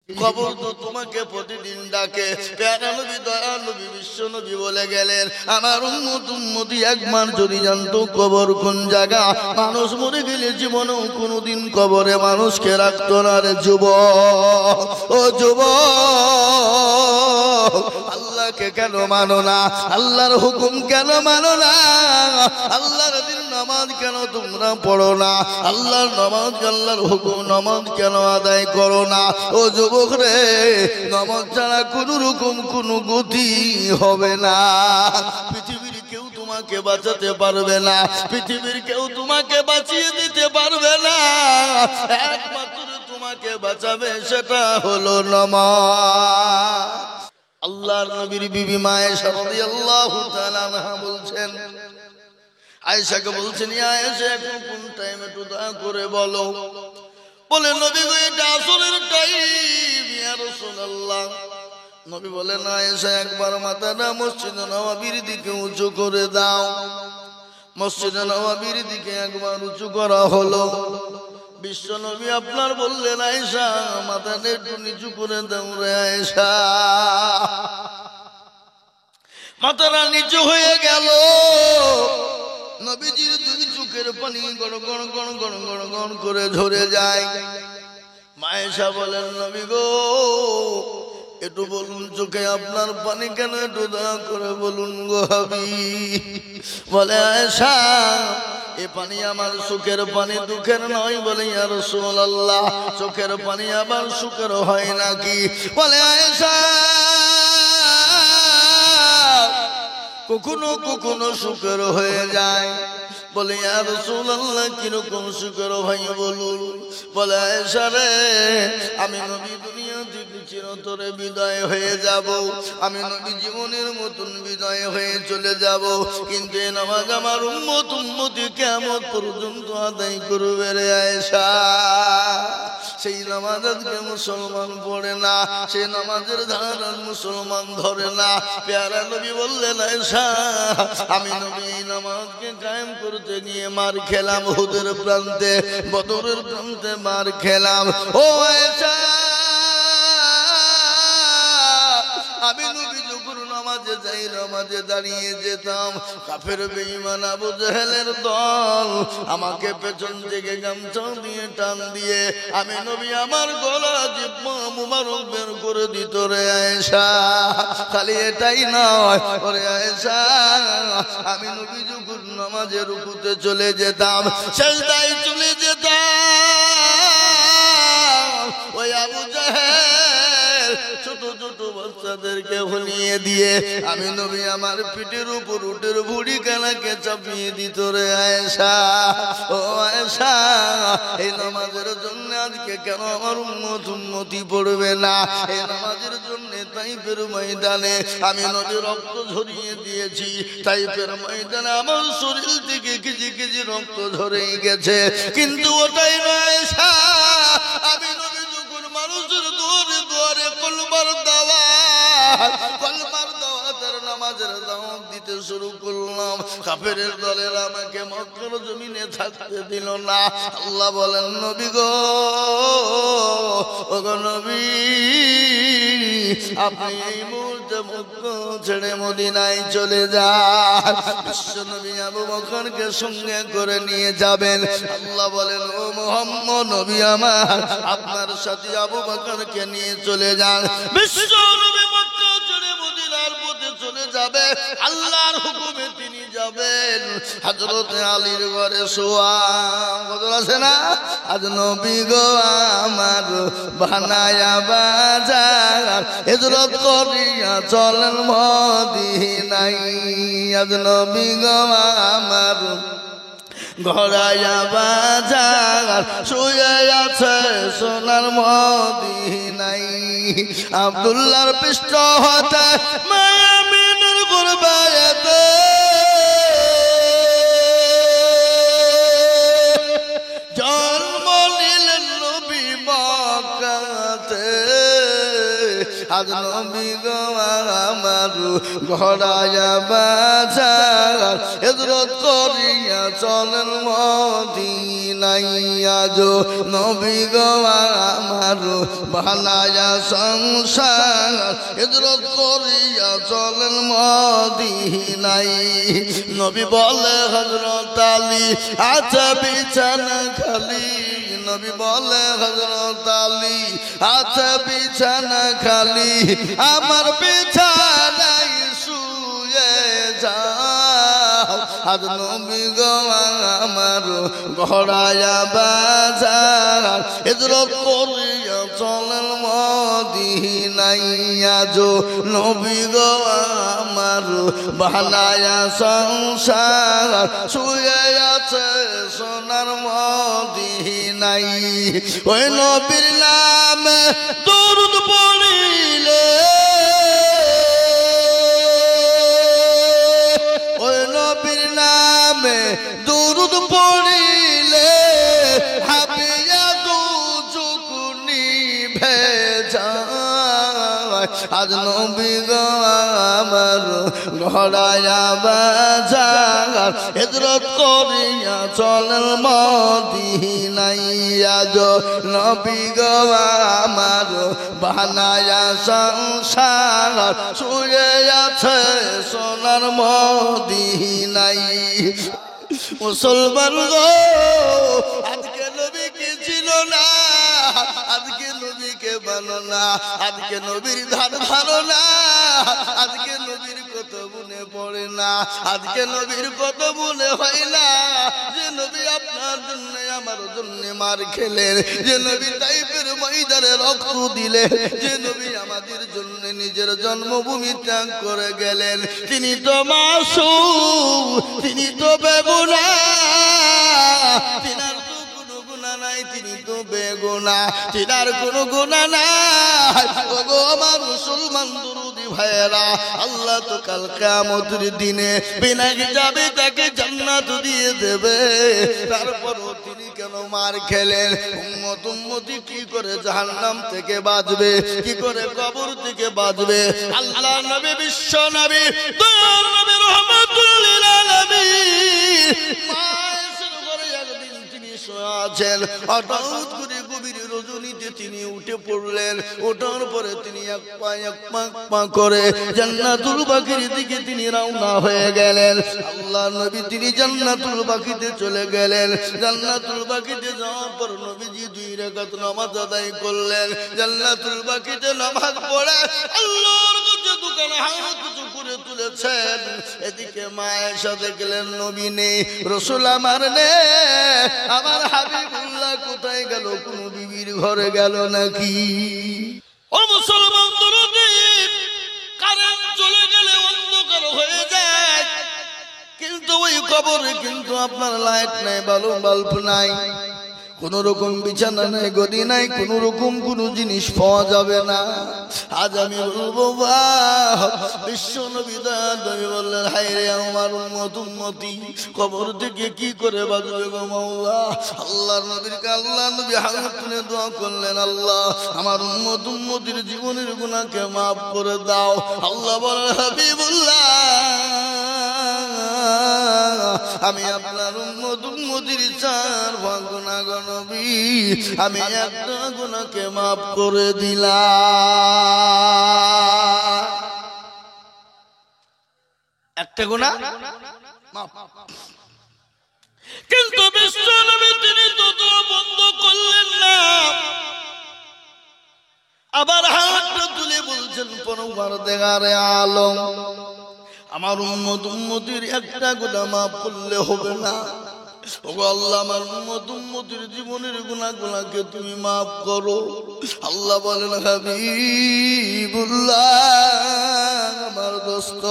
কবর তো তোমাকে প্রতিদিন ডাকে। প্যারা নবী, দয়া নবী, বিশ্ব নবী বলে গেলেন, আমার উম্মতি একবার যদি জানতো কবর কোন জায়গা, মানুষ মরে গেলে জীবনেও কোনোদিন কবরে মানুষকে রাখতো না রে যুবক। ও যুবক, আল্লাহকে কেন মানো না? আল্লাহর হুকুম কেন মানো না? আল্লাহর দিন নামাজ কেন তোমরা পড়ো না? আল্লাহর নামাজ, আল্লাহর হুকুম নামাজ কেন আদায় করো না? ও যুবক রে, নামাজ ছাড়া কোন রকম কোন গতি হবে না। পৃথিবীর কেউ তোমাকে বাঁচাতে পারবে না, পৃথিবীর কেউ তোমাকে বাঁচিয়ে দিতে পারবে না। একমাত্র তোমাকে বাঁচাবে, সেটা হলো নামাজ। আল্লাহর নবীর বিবি মা আয়েশা রাদিয়াল্লাহু তাআলা আনহা বলছেন, আয়েশাকে বলছেন, ইয়া আয়েশা, এখন কোন টাইম একটু দয়া করে বলো। বলে, নবী গো, এটা আসরের টাইম ইয়া রাসূলুল্লাহ। নবী বলেন, আয়েশা, একবার মাথাটা মসজিদে নববীর দিকে উঁচু করে দাও। মসজিদে নববীর দিকে একবার উঁচু করা হলো। বিশ্ব নবী আপনার বললেন, আয়েশা, মাথাটা একটু নিচু করে দাও রে আয়েশা। মাথাটা নিচু হয়ে গেল। নবীজির দুই চোখের পানি গড় গড় গড় গড় গড় গড় করে ঝরে যায়। মা আয়েশা বলেন, নবী গো, একটু বলুন চোখে আপনার পানি কেন, একটু দয়া করে বলুন গো হাবিব। বলে, আয়েশা, এ পানি আমার সুখের পানি, দুঃখের নয়। বলে, ইয়া রাসূলুল্লাহ, চোখের পানি আবার সুখের হয় নাকি? বলে, আয়েশা, কখনো কখনো সুখের হয়ে যায়। বলে, ইয়া রাসূলুল্লাহ, কিরকম সুখের ভাই বলুন। বলে, আয়েশা রে, আমি নবী দুনিয়া থেকে চিরতরে বিদায় হয়ে যাব, আমি নবী জীবনের মতন বিদায় হয়ে চলে যাব, কিন্তু এই নামাজ আমার উম্মতি কিয়ামত পর্যন্ত আদায় করবে রে আয়েশা। সেই নামাজ আজকে মুসলমান পড়ে না, সেই নামাজের ধার মুসলমান ধরে না। প্যারা নবী বললেন, আয়েশা, আমি নবী এই নামাজকে কায়েম করতে গিয়ে মার খেলাম, উহুদের প্রান্তে, বদরের প্রান্তে মার খেলাম। ও আয়েশা, আমি নবী যখন নামাজে যাই, নামাজে দাঁড়িয়ে যেতাম, কাফের বেঈমান আবু জেহেলের দল আমাকে পেছন থেকে গামছা দিয়ে টান দিয়ে আমি নবী আমার গলা জিহ্বা মুবারক বের করে দিত রে আয়েশা। খালি এটাই নয়, ওরে আয়েশা, আমি নবী যখন নামাজে রুকুতে চলে যেতাম, সিজদায় চলে যেতাম, ওই আবু জেহেল ছোট ছোট বাচ্চাদেরকে ভুলিয়ে দিয়ে আমি নবী আমার পিঠের উপর উটের ভুড়ি কানাকে চাপিয়ে দিত রে আয়েশা। ও আয়েশা, এই নামাজের জন্য আজকে কেন আমার উম্মতি পড়বে না? এই নামাজের জন্য তাইফের ময়দানে আমি নবী রক্ত ঝরিয়ে দিয়েছি, তাইফের ময়দানে আমার শরীর থেকে কেজি কেজি রক্ত ঝরে গেছে, কিন্তু ওটাই নয় আয়েশা। আমি নবী যখন মানুষের দুয়ারে দুয়ারে কলমার দাওয়াতের নামাজের দাওয়াত দিতে শুরু করলাম, কাফেরের দলেরা আমাকে মক্কার জমিনে থাকতে দিল না। আল্লাহ বলেন, নবী গো, ওগো নবী, আপনি এই মুহূর্তে মক্কা ছেড়ে মদিনায় চলে যান। বিশ্ব নবী আবু বকরকে সঙ্গে করে নিয়ে যাবেন। আল্লাহ বলেন, ও মুহাম্মদ নবী আমার, আপনার সাথে আবু বকরকে নিয়ে চলে যান। বিশ্ব নবী মক্কা ছেড়ে মদিনার পথে চলে যাবে, আল্লাহর হুকুমে তিনি যাবেন। হযরত আলীর ঘরে শোয়া কত আছে না, আজ নবী গো আমার বানায়া বাজার, হিজরত করিয়া চলেন মদিনায়। আজ নবী গো আমার ঘরায়া বাজার, শুয়ে আছে সোনার মদিনায়। আব্দুল্লাহর পৃষ্ঠ হতে মায়ামিনের গুরবায়াতে জন্ম নিলেন নবী মক্কাতে। আজ নবী গো আমার ঘোড়ায়া বাজার হিজরত করিয়া চলেন মদিনায় আজ নবী গো আমার বানায়া সংসার হিজরত করিয়া চলেন মদিনায় নবী বলে হযরত আলী আচ্ছা বিছানা খালি নবী বলে হযরত আলী আচ্ছা বিছানা খালি আমার বিছানায় শুয়ে যাও আজ নবী গো আমার ঘোড়ায়া বাজার হিজরত করিয়া চলেন মদিনায় আজ নবী গো আমার বানায়া সংসার শুয়ে আছে সোনার মদিনায় ওই নবীর নামে দরুদ পড়িলে ওই নবীর নামে দরুদ পড়িলে হাবিয়া দু চুকুনি ভেজা আজ নবী গো আমার ঘোড়ায়া বাজার হিজরত করিয়া চলেন মদিনায় আজ নবী গো আমার বানায়া সংসার শুয়ে আছে সোনার মদিনায় মুসলমান গো আজকে নবী কি ছিল না আজকে নবীকে মানো না আজকে নবীর ধারণা আজকে নবীর কত মনে পড়ে না আজকে নবীর কত মনে হয় না যে নবী আপনার জন্য আমার জন্য মার খেলেন যে নবী তাইফের ময়দানে রক্ত দিলেন যে নবী আমাদের জন্য নিজের জন্মভূমি ত্যাগ করে গেলেন তিনি তো মাসুম তিনি তো বেগুনা তিনার তো কোনো গুনাহ নাই তিনি তো বেগুনা তিনার কোনো গুনাহ নাই ওগো আমার মুসলমান দুরুদি ভাইরা আল্লাহ তো কাল কিয়ামতের দিনে বিনা হিসাবে তাকে জান্নাত দিয়ে দেবে তারপরও তিনি কেন মার খেলেন উম্মতি কি করে জাহান্নাম থেকে বাঁচবে কি করে কবর থেকে বাঁচবে আল্লাহ নবী বিশ্ব নবী দয়ার নবী রহমাতুল লিল আলামিন মায়ের ঘরে একদিন তিনি শুয়ে আছেন হঠাৎ করে গভীর রজনীতে তিনি উঠে পড়লেন ওঠার পরে তিনি এক পা করে জান্নাতুল বাকির দিকে তিনি রওনা হয়ে গেলেন আল্লাহ নবী তিনি জান্নাতুল বাকিতে চলে গেলেন জান্নাতুল বাকিতে যাওয়ার পর নবীজি 2 রাকাত নামাজ আদায় করলেন জান্নাতুল বাকিতে নামাজ পড়ে আল্লাহর কাছে দুখানা হাত উঁচু করে তুলেছেন এদিকে মা আয়েশা দেখলেন নবী নেই রাসূল আমার নেই আমার হাবিবুল্লাহ কোথায় গেল কোন বিবির ঘরে গেল নাকি ও মুসলমান দরদি কারেন্ট চলে গেলে অন্ধকার হয়ে যায় কিন্তু ওই কবরে কিন্তু আপনার লাইট নাই বাল্ব নাই কোন রকম বিছানা নাই গদি নাই কোন রকম কোন জিনিস পাওয়া যাবে না আজ আমি বলবো বিশ্ব নবী নবী বললেন হায় রে আমার উম্মতি কবর থেকে কি করে বাঁচবে গো মাওলা আল্লাহর নবীকে আল্লাহ নবী হাত তুলে দোয়া করলেন আল্লাহ আমার উম্মতির জীবনের গুনাহকে maaf করে দাও আল্লাহ বলেন হাবিবুল্লাহ আমি আপনার উম্মতির 4 ভাগ গুনাহ গো নবী আমি একটা গুনাহকে maaf করে দিলাম একটা গুনাহ maaf কিন্তু বিশ্ব নবী তিনি তো বন্ধ করলেন না আবার হাত তুলে বলছেন পরওয়ারদিগারে আলম আমার উম্মতির একটা গুনাহ maaf করলে হবে না ওগো আল্লাহ আমার উম্মতির জীবনের গুনাহগুলোকে তুমি maaf করো আল্লাহ বলেন হাবিবুল্লাহ আমার দোস্ত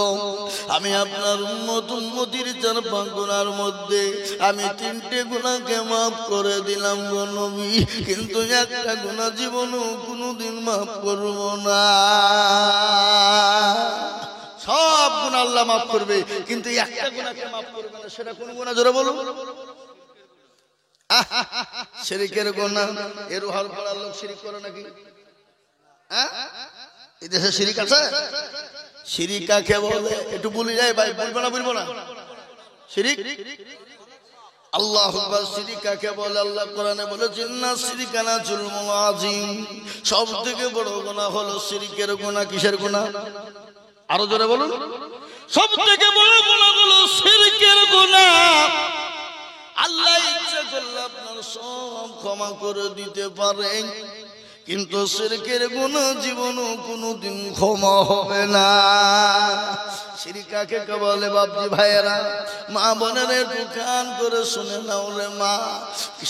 আমি আপনার উম্মতির 4 গুনাহর মধ্যে আমি 3টে গুনাহকে maaf করে দিলাম গো নবী কিন্তু একটা গুনাহ জীবনও কোনোদিন maaf করব না সব গুনাহ আল্লাহ maaf করবে কিন্তু একটা গুনাহকে maaf করবে না সেটা কোন গুনাহ জোরে বলো শিরকের গুনাহ এর হর পড়ার লোক শিরক করে নাকি এই দেশে শিরিক আছে? শিরিক কাকে বলে একটু বলি যাই ভাই, বলবো না বলবো না? শিরিক আল্লাহু আকবার। শিরিক কাকে বলে? আল্লাহ কোরআনে বলেছেন না শিরিকানা জুলমুন আযীম, সবথেকে বড় গুনাহ হলো শিরিকের গুনাহ। কিসের গুনাহ? আরো জোরে বলুন। সবথেকে বড় গুনাহ হলো শিরকের গুনাহ। আল্লাহ ইচ্ছা করলে আপনার সব ক্ষমা করে দিতে পারেন, কিন্তু শিরকের গুনাহ জীবনও কোনোদিন ক্ষমা হবে না। শিরিক কাকে বলে বাপজি ভাইয়েরা, মা বোনেরা একটু কান করে শুনে নাও রে মা।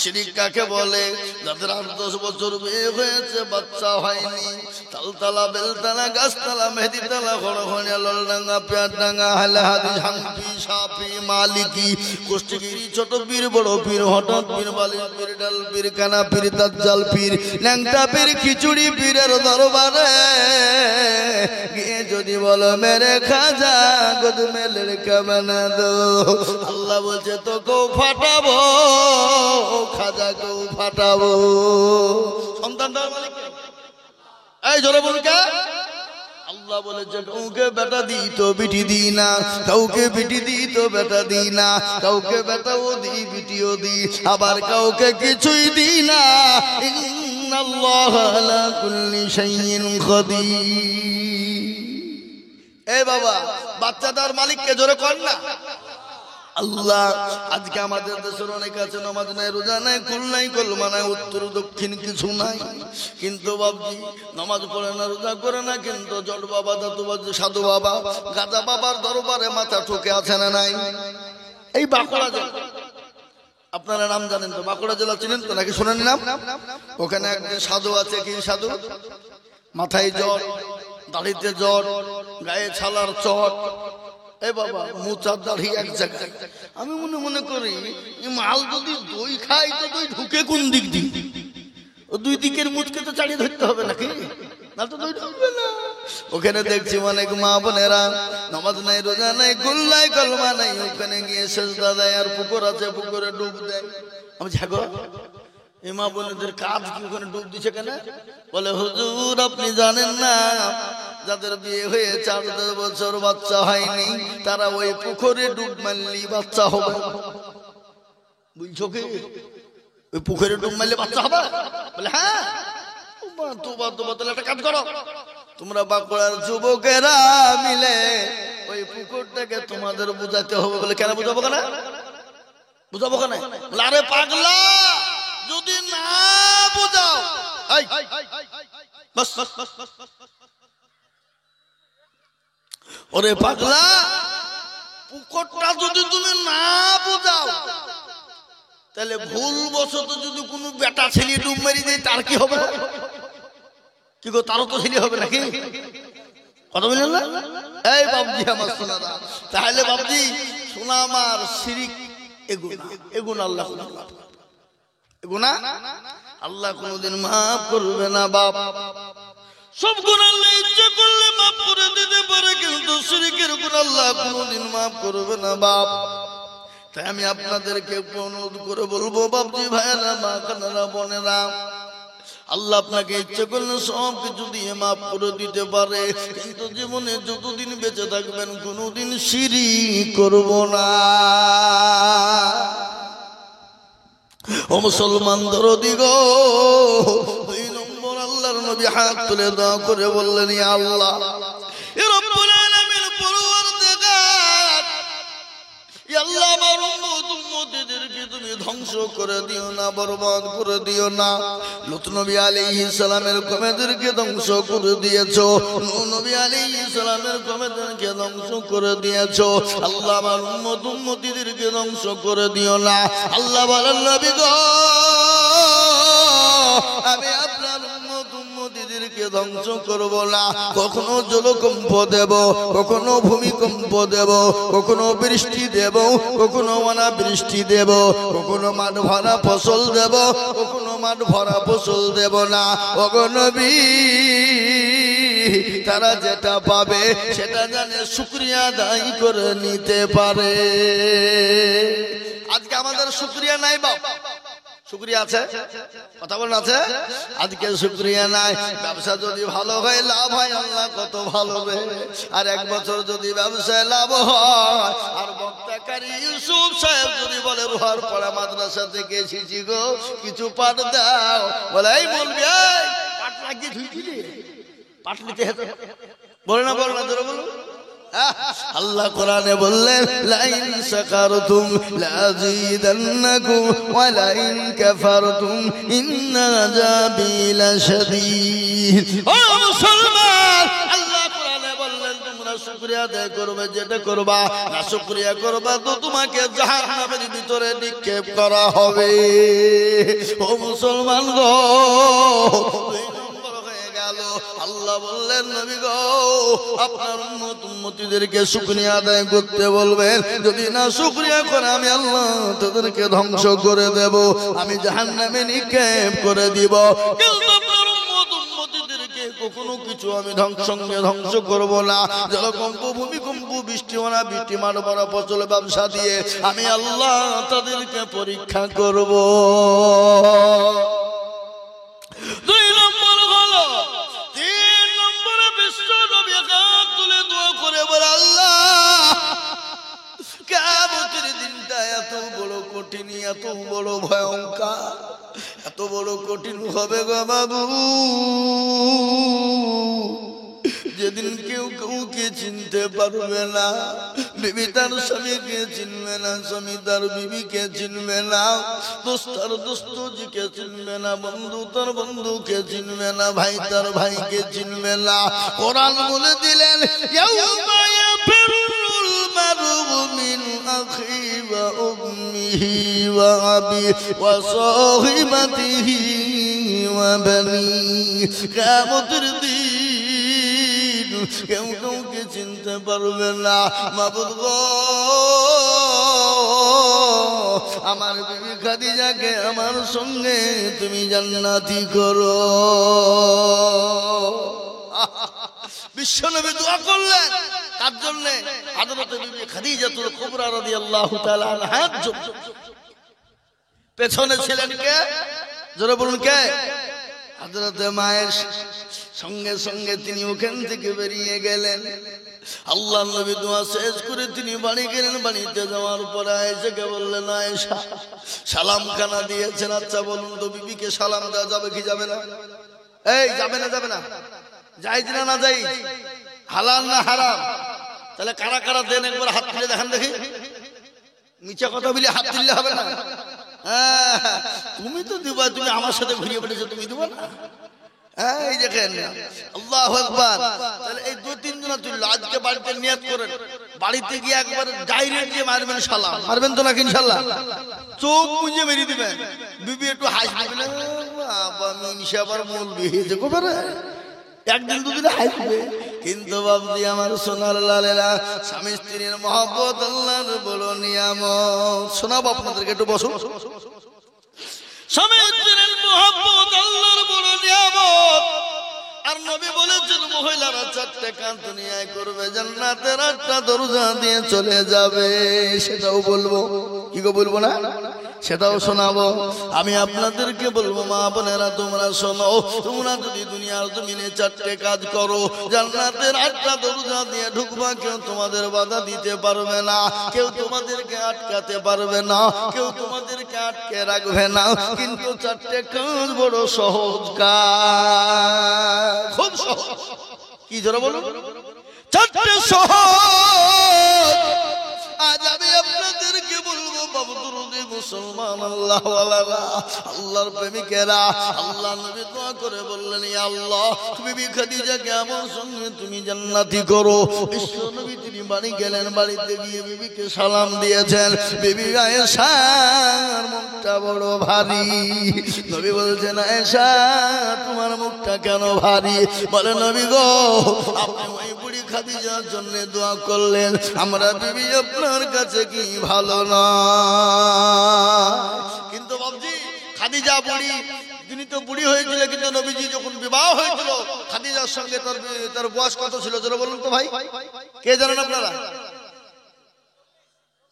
শিরিক কাকে বলে? যাদের 8-10 বছর বিয়ে হয়েছে, বাচ্চা হয়নি, তালতলা, বেলতলা, গাছতলা, মেহেদিতলা, খড়খড়িয়া, ললডাঙ্গা, পেয়ারডাঙ্গা, হালাহাদি, ঝাংপি, সাপি, মালিকি, কুষ্টিগিরি, ছোট পীর, বড় পীর, হঠাৎ পীর, বালিশ পীর, ডাল পীর, কানা পীর, দাজ্জাল পীর, ল্যাংটা পীর, খিচুড়ি পীরের দরবারে গিয়ে যদি বলো মেরে খাজা গোদ মে লড়কা বানা দো, আল্লাহ বলছে তোকেও ফাটাবো, খাজাকেও ফাটাবো। সন্তান দেওয়ার মালিক কে? এই জোরে বলুন কে? আল্লাহ বলেছে কাউকে বেটা দিই তো বিটি দিই না, কাউকে বিটি দিই তো বেটা দিই না, কাউকে বেটাও দিই বিটিও দিই, আবার কাউকে কিছুই দিই না। ইন্নাল্লাহা আলা কুল্লি শাইইন কাদির। এই বাবা, বাচ্চাটার মালিককে জোরে কর না আল্লাহ। আজকে আমাদের দেশের অনেক আছে নামাজ নাই, রোজা নাই, কুল নাই, কলমা নাই, উত্তর দক্ষিণ কিছু নাই, কিন্তু বাবজি নামাজ পড়ে না, রোজা করে না, কিন্তু জট বাবা, দাদু বাবা, সাধু বাবা, গাজা বাবার দরবারে মাথা ঠুকে আছে না নাই? এই বাঁকুড়া জেলা, আপনারা নাম জানেন তো? বাঁকুড়া জেলা চিনেন তো নাকি শোনেন নাম? ওখানে একজন সাধু আছে। কি সাধু? মাথায় জট, দাড়িতে জট, গায়ে ছালার চট, এ বাবা মোচার দাড়ি এক জায়গায়। আমি মনে মনে করি মাল যদি দই খাই তো দই ঢুকে কোন দিক দিয়ে? ও দুই দিকের মুচকে তো চাড়িয়ে ধরতে হবে নাকি, না তো দই ঢুকবে না। ওখানে দেখছি অনেক মা বোনেরা নামাজ নাই, রোজা নাই, কুল নাই, কলমা নাই, ওখানে গিয়ে সেজদা দেয়, আর পুকুর আছে পুকুরে ডুব দেয়। আমি ঝাগো এই মা বোনেদের কাজ কি ওখানে ডুব দিচ্ছে কেন? বলে হুজুর আপনি জানেন না, যাদের বিয়ে হয়ে 4-10 বছর বাচ্চা হয়নি, তারা ওই পুকুরে ডুব মারলি বাচ্চা হবে। বুঝছো কি? ওই পুকুরে ডুব মারলে বাচ্চা হবে? বলে হ্যাঁ। তোবা তোবা, তাহলে একটা কাজ করো, তোমরা বাঁকুড়ার যুবকেরা মিলে ওই পুকুরটাকে তোমাদের বুঝাতে হবে। বলে কেন বুঝাবো কেন? বুঝাবো কেন? বলে আরে পাগলা, যদি না বুঝাও, ওরে পাগলা, পুকুরটা যদি তুমি না বুঝাও, তাহলে ভুল বশত যদি কোনো বেটা ছেলে ডুব মারি দেয়, তার কি হবে? কি গো, তারও তো ছেলে হবে নাকি? কথা বললেন না? এই বাবজি আমার সোনারা, তাহলে বাবজি সোনা আমার শিরিক এগুন আল্লাহ, এগুনা আল্লাহ কোনদিন মাফ করবে না বাপ। সব গুণ আল্লাহ ইচ্ছা করলে মাফ করে দিতে পারে, কিন্তু শিরকের গুণ আল্লাহ কোনদিন মাফ করবে না বাপ। তাই আমি আপনাদেরকে অনুরোধ করে বলবো বাপজি ভাইয়েরা, মা কানারা, বোনেরা, আল্লাহ আপনাকে ইচ্ছে করলে সব কিছু দিয়ে মাফ করে দিতে পারে, কিন্তু জীবনে যতদিন বেঁচে থাকবেন কোনোদিন শিরক করব না। ও মুসলমান দরদি গো, 2 নম্বর আল্লাহর নবী হাত তুলে দোয়া করে বললেন, ইয়া আল্লাহ, ইয়া রব্বুল আলামিন, পরওয়ারদিগার, ইয়া আল্লাহ, আমার উম্মতদেরকে তুমি ধ্বংস করে দিও না, বরবাদ করে দিও না। লূত নবী আলাইহিস সালামের কওমদেরকে ধ্বংস করে দিয়েছো, নূহ নবী আলাইহিস সালামের কওমদেরকে ধ্বংস করে দিয়েছো। আল্লাহ, আমার উম্মতদেরকে ধ্বংস করে দিও না। আল্লাহ বলেন, নবী গো, আমি আপনার উম্মতদেরকে ধ্বংস করব না। কখনো জলকম্প দেব, কখনো ভূমিকম্প দেব, কখনো বৃষ্টি দেব, কখনো অনাবৃষ্টি দেব, কখনো মাঠ ভরা ফসল দেব, কখনো মাঠ ভরা ফসল দেব না। ওগো নবী, তারা যেটা পাবে সেটা জানে শুকরিয়া আদায় করে নিতে পারে। আজকে আমাদের শুকরিয়া নাই বাপ, শুকরিয়া আছে? কথা বলেন আছে? আজকে শুকরিয়া নাই। ব্যবসা যদি ভালো হয়, লাভ হয়, আল্লাহ কত ভালো রে। আর 1 বছর যদি ব্যবসায় লাভ হয়, আর বক্তাকারী ইউসুফ সাহেব যদি বলে রোহার পাড়া মাদ্রাসা থেকে এসেছি গো, কিছু পাঠ দাও, বলে এই বলবি পাঠ লাগিয়ে ধুইছিলি, পাঠ নিতে বলে না, বলে না, ধরে বলুন। আল্লাহ কোরআনে বললেন লাইন শাকারতুম লাযীদান্নাকুম ওয়া লাইন কাফারতুম ইন্না আযাবি লাশাদীদ। ও মুসলমান, আল্লাহ কোরআনে বললেন তোমরা শুকরিয়া আদায় করবে, যেটা করবা না শুকরিয়া করবা তো তোমাকে জাহান্নামের ভিতরে নিক্ষেপ করা হবে। ও মুসলমান গো, আল্লাহ বললেন নবী গো, আপনার উম্মতিদেরকে শুকরিয়া আদায় করতে বলবেন, যদি না শুকরিয়া করে আমি আল্লাহ তাদেরকে ধ্বংস করে দেব, আমি জাহান্নামে নিক্ষেপ করে দিব। কিন্তু আপনার উম্মতিদেরকে কখনো কিছু আমি ধ্বংস করব না। জলকম্প, ভূমিকম্প, বৃষ্টি ওনা, বৃষ্টি মার বড় ফসল ব্যবসা দিয়ে আমি আল্লাহ তাদেরকে পরীক্ষা করব। 2 নম্বর হলো, 3 নম্বরে বিশ্ব নবী হাত তুলে দোয়া করে বলে আল্লাহ কিয়ামতের দিনটা এত বড় কঠিন, এত বড় ভয়ঙ্কর, এত বড় কঠিন হবে গো বাবু, যেদিন কেউ কাউকে চিনতে পারবে না। বিবি তার স্বামীকে চিনবে না, স্বামী তার বিবিকে চিনবে না, দোস্ত তার দোস্তকে চিনবে না, বন্ধু তার বন্ধুকে চিনবে না, ভাই তার ভাইকে চিনবে না। কোরআন বলে দিলেন ইয়াউমা ইয়াফিরুল মারউ মিন আখি ওয়া উম্মিহি ওয়া আবিহি ওয়া সাহিবাতিহি ওয়া বানিহি। কিয়ামতের দিন কেউ কাউকে চিনতে পারবে না। মাবুদ গো, আমার বিবি খাদিজাকে আমার সঙ্গে তুমি জান্নাতি করো। বিশ্বনবী দোয়া করলেন কার জন্য? হযরত বিবি খাদিজাতুল কুবরা রাদিয়াল্লাহু তাআলা আনহার জন্য। পেছনে ছিলেন কে? জোরে বলুন কে? হযরত মায়ের সঙ্গে সঙ্গে তিনি ওখান থেকে বেরিয়ে গেলেন। আল্লাহ নবী দোয়া শেষ করে তিনি বাড়ি গেলেন। বাড়িতে যাওয়ার পরে আয়েশাকে বললেন, আয়েশা সালাম খানা দিয়েছেন, আচ্ছা বলুন তো বিবিকে সালাম দেওয়া যাবে কি যাবে না? এই যাবে না, যাবে না, জায়েজ না না জায়েজ, হালাল না হারাম? তাহলে কারা কারা দেন একবার হাত তুলে দেখান দেখি। মিছা কথা বলে হাত তুললে হবে না। তুমি তো দিবা, তুমি আমার সাথে ঘুরিয়ে বেড়েছো, তুমি দিবা না? এই দেখেন আল্লাহু আকবার। তাহলে এই 2-3 জন তুলল। আজকে বাড়িতে নিয়ত করেন, বাড়িতে গিয়ে একবার ডাইরেক্ট গিয়ে মারবেন সালাম। মারবেন তো নাকি ইনশাআল্লাহ? চোখ মুজে মেরে দিবেন। বিবি একটু হাসবে, বাবা মিনসা আবার মলবি হয়েছে কোবারে, একদিন দুদিন হাসবে। কিন্তু বাবজি আমার সোনার লালেরা, স্বামী স্ত্রীর মহব্বত আল্লাহর বড় নিয়ামত। শোনাবো আপনাদেরকে, একটু বসুন। স্বামী স্ত্রীর মহব্বত আল্লাহর বড় নিয়ামত। আর নবী বলেছেন মহিলারা 4টে কাজ দুনিয়ায় করবে, জান্নাতের 8টা দরজা দিয়ে চলে যাবে। সেটাও বলবো, কি গো বলবো না? সেটাও শোনাবো। আমি আপনাদেরকে বলবো মা বোনেরা তোমরা শোনো, তোমরা যদি দুনিয়ার জমিনে 4টে কাজ করো, জান্নাতের 8টা দরজা দিয়ে ঢুকবা, কেউ তোমাদের বাধা দিতে পারবে না, কেউ তোমাদেরকে আটকাতে পারবে না, কেউ তোমাদেরকে আটকে রাখবে না। কিন্তু 4টে কাজ বড় সহজ কাজ, খুব সহজ। কি জোরে বলুন? 4টে সহজ। আজ আমি আপনাদেরকে বলবো বাবু দুরুদে মুসলমান আল্লাহওয়ালারা, আল্লাহর প্রেমিকেরা, আল্লাহ নবী দোয়া করে বললেন ইয়া আল্লাহ বিবি খাদিজাকে আমার সঙ্গে তুমি জান্নাতি করো। বিশ্ব নবী তিনি বাড়ি গেলেন, বাড়িতে গিয়ে বিবিকে সালাম দিয়েছেন। বিবি আয়েশার মুখটা বড় ভারী। নবী বলছেন আয়েশা তোমার মুখটা কেন ভারী? বলে নবী গো আপনি ওই বুড়ি খাদিজার জন্য দোয়া করলেন, আমরা বিবি আপনার কাছে কি ভালো না? কিন্তু বাবজি খাদিজা বুড়ি, তিনি তো বুড়ি হয়েছিল, কিন্তু নবীজি যখন বিবাহ হয়েছিল খাদিজার সঙ্গে তার বয়স কত ছিল জোরে বলুন তো ভাই, কে জানেন আপনারা?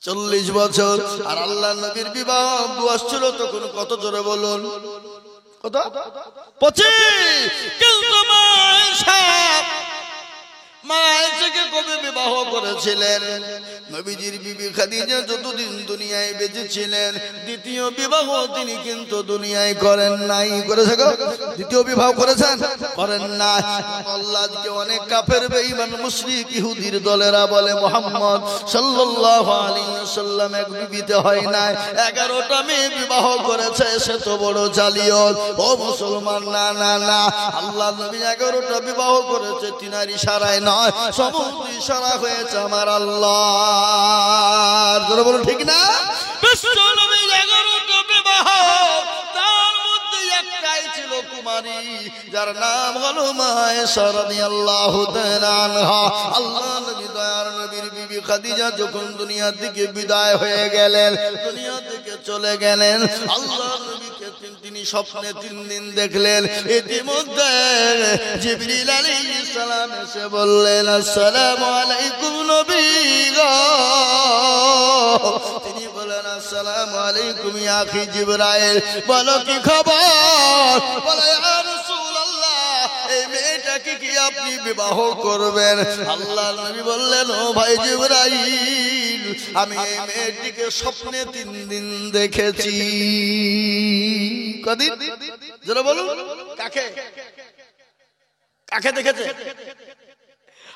40 বছর। আর আল্লাহ নবীর বিবাহ বয়স ছিল তখন কত, জোরে বলুন কত? 25। কিন্তু মা আয়েশাকে কবে বিবাহ করেছিলেন? নবীজির বিবি খাদিজা যতদিন দুনিয়ায় বেঁচে ছিলেন দ্বিতীয় বিবাহ তিনি কিন্তু দুনিয়ায় করেন নাই। করেছে গো? দ্বিতীয় বিবাহ করেছেন? করেন না। আল্লাহকে অনেক কাফের বেঈমান মুশরিক ইহুদির দলেরা বলে মুহাম্মদ সাল্লাল্লাহু আলাইহি ওয়াসাল্লাম এক বিবিতে হয় না, 11টা মেয়ে বিবাহ করেছে, সে তো বড় জালিয়াত। ও মুসলমান, না না না, আল্লাহ নবী 11টা বিবাহ করেছে তিনার ইশারায় নয়, সমস্ত ইশারা হয়েছে আমার আল্লাহর। জোরে বলুন ঠিক না? বিশ্ব নবীর 11টা বিবাহ, তার মধ্যে একটাই ছিল কুমারী, যার নাম হলো মা আয়েশা রাদিয়াল্লাহু তাআলা আনহা। আল্লাহ নবী দয়ার নবীর বিবি খাদিজা যখন দুনিয়া থেকে বিদায় হয়ে গেলেন, দুনিয়া থেকে চলে গেলেন, আল্লাহ নবীকে তিনি স্বপ্নে 3 দিন দেখলেন। ইতিমধ্যে জিবরিল আলাইহিস সালাম এসে বললেন, আসসালামু আলাইকুম নবী গো। তিনি বলেন, আসসালামু আলাইকুম ইয়া আখি জিবরাইল, বলো কি খবর? বলে, ইয়া রাসূলুল্লাহ, এই মেয়েটাকে কি আপনি বিবাহ করবেন? আল্লাহ নবী বললেন, ও ভাই জিবরাইল, আমি এই মেয়েটিকে স্বপ্নে 3 দিন দেখেছি। কদিন? জোরে বলুন, কাকে কাকে দেখেছে?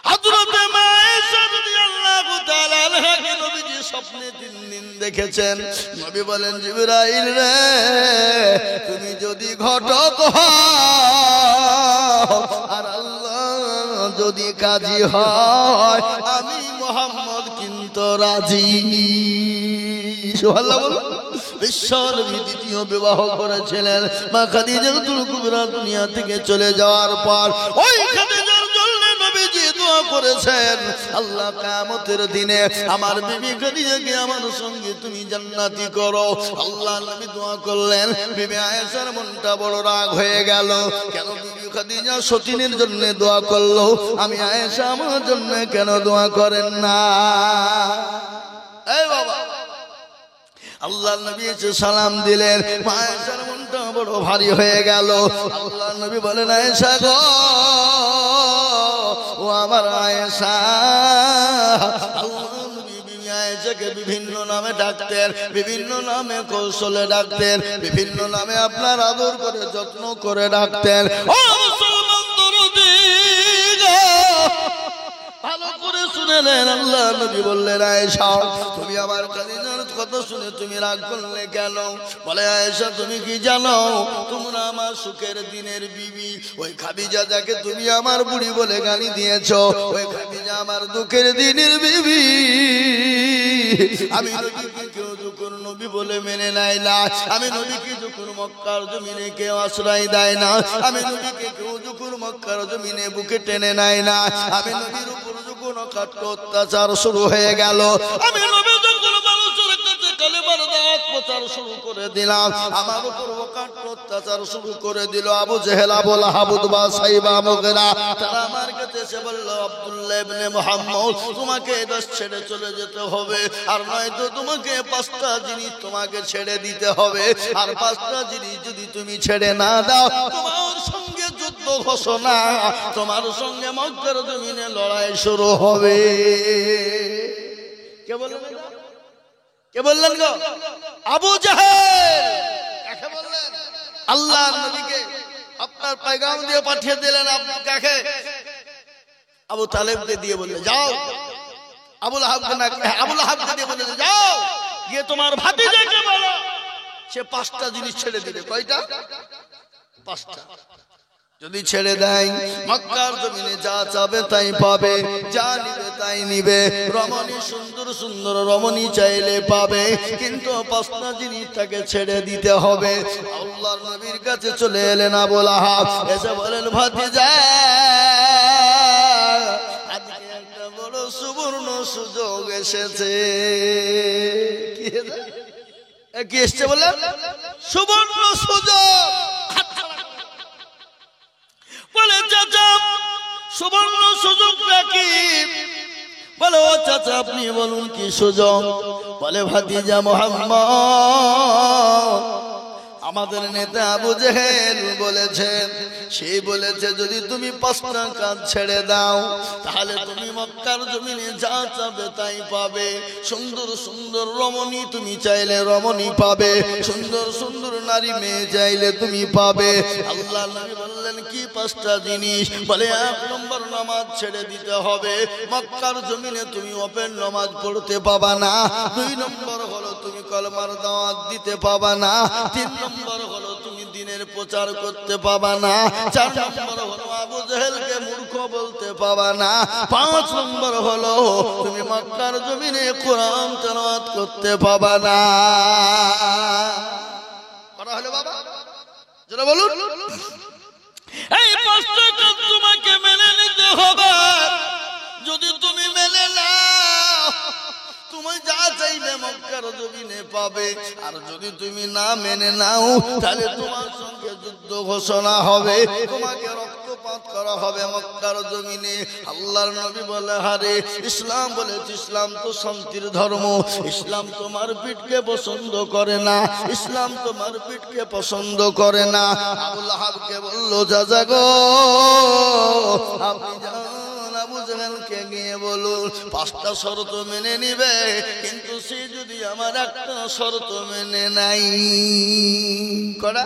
হযরত মা আয়েশা রাদিয়াল্লাহু তাআলা আনহাকে নবীজি স্বপ্নে 3 দিন দেখেছেন। নবী বলেন, জিবরাইল রে, তুমি যদি ঘটক হও আর আল্লাহ যদি কাজী হয়, আমি মুহাম্মদ কিন্তু রাজি। সুবহানাল্লাহ বলুন। বিশ্বনবী দ্বিতীয় বিবাহ করেছিলেন। মা খাদিজাতুল কুবরা দুনিয়া থেকে চলে যাওয়ার পর ওই খাদিজার জন্য নবীজি দোয়া করেছেন, আল্লাহ কিয়ামতের দিনে আমার বিবি খাদিজাকে আমার সঙ্গে তুমি জান্নাতি করো। আল্লাহ নবী দোয়া করলেন। বিবি আয়েশার মনটা বড় রাগ হয়ে গেল। কেন বিবি খাদিজা সতীনের জন্য দোয়া করলো, আমি আয়েশা আমার জন্য কেন দোয়া করেন না? এই বাবা, আল্লাহ নবী এসে সালাম দিলেন। আয়েশার মনটা বড় ভারী হয়ে গেল। আল্লাহ নবী বলেন, আয়েশা গো, ও আমার আয়েশা। আল্লাহ নবী বিবি আয়েশাকে বিভিন্ন নামে ডাকতেন, বিভিন্ন নামে কৌশলে ডাকতেন, বিভিন্ন নামে আপনার আদর করে যত্ন করে ডাকতেন। ও মুসলমান দরদি গো, ভালো করে শুনে নেন। আল্লাহ নবী বললেন, আয়েশা, তুমি আমার খাদিজার কথা শুনে তুমি রাগ করলে কেন? বলে, আয়েশা, তুমি কি জানো, তোমরা আমার সুখের দিনের বিবি। ওই খাদিজা যাকে তুমি আমার বুড়ি বলে গালি দিয়েছো, ওই খাদিজা আমার দুঃখের দিনের বিবি। আমি নবীকে কেউ যখন নবী বলে মেনে নেয় না, আমি নবীকে যখন মক্কার জমিনে কেউ আশ্রয় দেয় না, আমি নবীকে কেউ যখন মক্কার জমিনে বুকে টেনে নেয় না, আমি নবীর উপর যখন অকাট্য অত্যাচার শুরু হয়ে গেল, আমি নবী যখন মানুষের কাছে কালেমার দাওয়াত প্রচার শুরু করে দিলাম, আমার উপর অকাট্য অত্যাচার শুরু করে দিল আবু জেহেল, আবু লাহাব, উতবা, সাইবা, মুগীরা। তারা আমার কাছে এসে বলল, আব্দুল্লাহ ইবনে মুহাম্মদ, তোমাকে দেশ ছেড়ে চলে যেতে হবে, আর নয়তো তোমাকে 5টা জিনিস তোমাকে ছেড়ে দিতে হবে। আর 5টা জিনিস যদি তুমি ছেড়ে না দাও, তোমার সঙ্গে যুদ্ধ ঘোষণা, তোমার সঙ্গে মক্কার জমিনে লড়াই শুরু হবে। কে বললেন? কে বললেন গো? আবু জাহেল। কাকে বললেন? আল্লাহর নবীকে আপনার পয়গাম দিয়ে পাঠিয়ে দিলেন। কাকে? আবু তালেবকে দিয়ে বললেন, যাও। আবু লাহাবকে না, আবু লাহাবকে দিয়ে বললেন, যাও গিয়ে তোমার ভাতিজাকে বলো সে 5টা জিনিস ছেড়ে দিবে। কয়টা? 5টা। যদি ছেড়ে দেয়, মক্কার জমিনে যা চাবে তাই পাবে, যা নিবে তাই নিবে। রমণী, সুন্দর সুন্দর রমণী চাইলে পাবে, কিন্তু 5টা জিনিস তাকে ছেড়ে দিতে হবে। আল্লাহর নবীর কাছে চলে এলেন আবু লাহাব, এসে বলেন, ভাতিজা, আজকে একটা বড় সুবর্ণ সুযোগ এসেছে। কি এসছে বলে? সুবর্ণ সুযোগ। বলে, চাচা, সুবর্ণ সুযোগটা কি? বলে ও চাচা আপনি বলুন কি সুযোগ? বলে ভাতিজা মুহাম্মদ, আমাদের নেতা আবু জেহেল বলেছেন, সেই বলেছে যদি তুমি 5টা কাজ ছেড়ে দাও তাহলে তুমি মক্কার জমিনে যা চাবে তাই পাবে। সুন্দর সুন্দর রমণী তুমি চাইলে রমণী পাবে, সুন্দর সুন্দর নারী মেয়ে চাইলে তুমি পাবে। আল্লাহ নবী বললেন কি 5টা জিনিস? বলে 1 নম্বর নামাজ ছেড়ে দিতে হবে, মক্কার জমিনে তুমি ওপেন নামাজ পড়তে পাবা না। 2 নম্বর হলো তুমি কলমার দাওয়াত দিতে পাবা না। 3 নম্বর হলো তুমি দ্বীনের প্রচার করতে পাবা না। 4 নম্বর হলো আবু জেহেলকে মূর্খ বলতে পাবা না। 5 নম্বর হলো তুমি মক্কার জমিনে কোরআন তেলাওয়াত করতে পাবা না। করা হলো বাবা, যারা বলুন এই 5টা কাজ তোমাকে মেনে নিতে হবে। যদি তুমি মেনে নাও তুমি যা চাইবে মক্কার জমিনে পাবে, আর যদি তুমি না মেনে নাও তাহলে তোমার সঙ্গে যুদ্ধ ঘোষণা হবে, তোমাকে রক্তপাত করা হবে মক্কার জমিনে। আল্লাহর নবী বলে হারে ইসলাম বলেছে ইসলাম তো শান্তির ধর্ম, ইসলাম তোমার পিঠকে পছন্দ করে না, ইসলাম তোমার পিঠকে পছন্দ করে না। আবু লাহাবকে বলল চাচা গো আপনি আবু জেহেলকে গিয়ে বলুন 5টা শর্ত মেনে নিবে, কিন্তু সে যদি আমার একটা শর্ত মেনে নাই। করা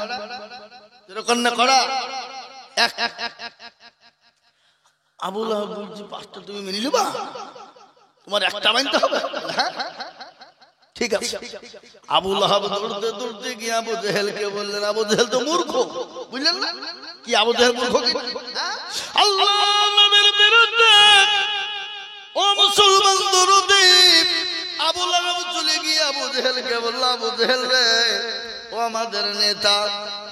এরকম না করা। আবু লাহাব বলছি 5টা তুমি মেনে নিবা, তোমার একটা মানতে হবে। ঠিক আছে। আবু লাহাব দৌড়তে দৌড়তে গিয়ে আবু জেহেলকে বললেন, আবু জেহেল তো মূর্খ, বুঝলেন না কি? আবু জেহেল মূর্খ কি? আল্লাহ নবীর বিরুদ্ধে ও মুসলমান দরদি আবু লাহাব চলে গিয়ে আবু জেহেলকে বলল, আবু জেহেল রে ও আমাদের নেতা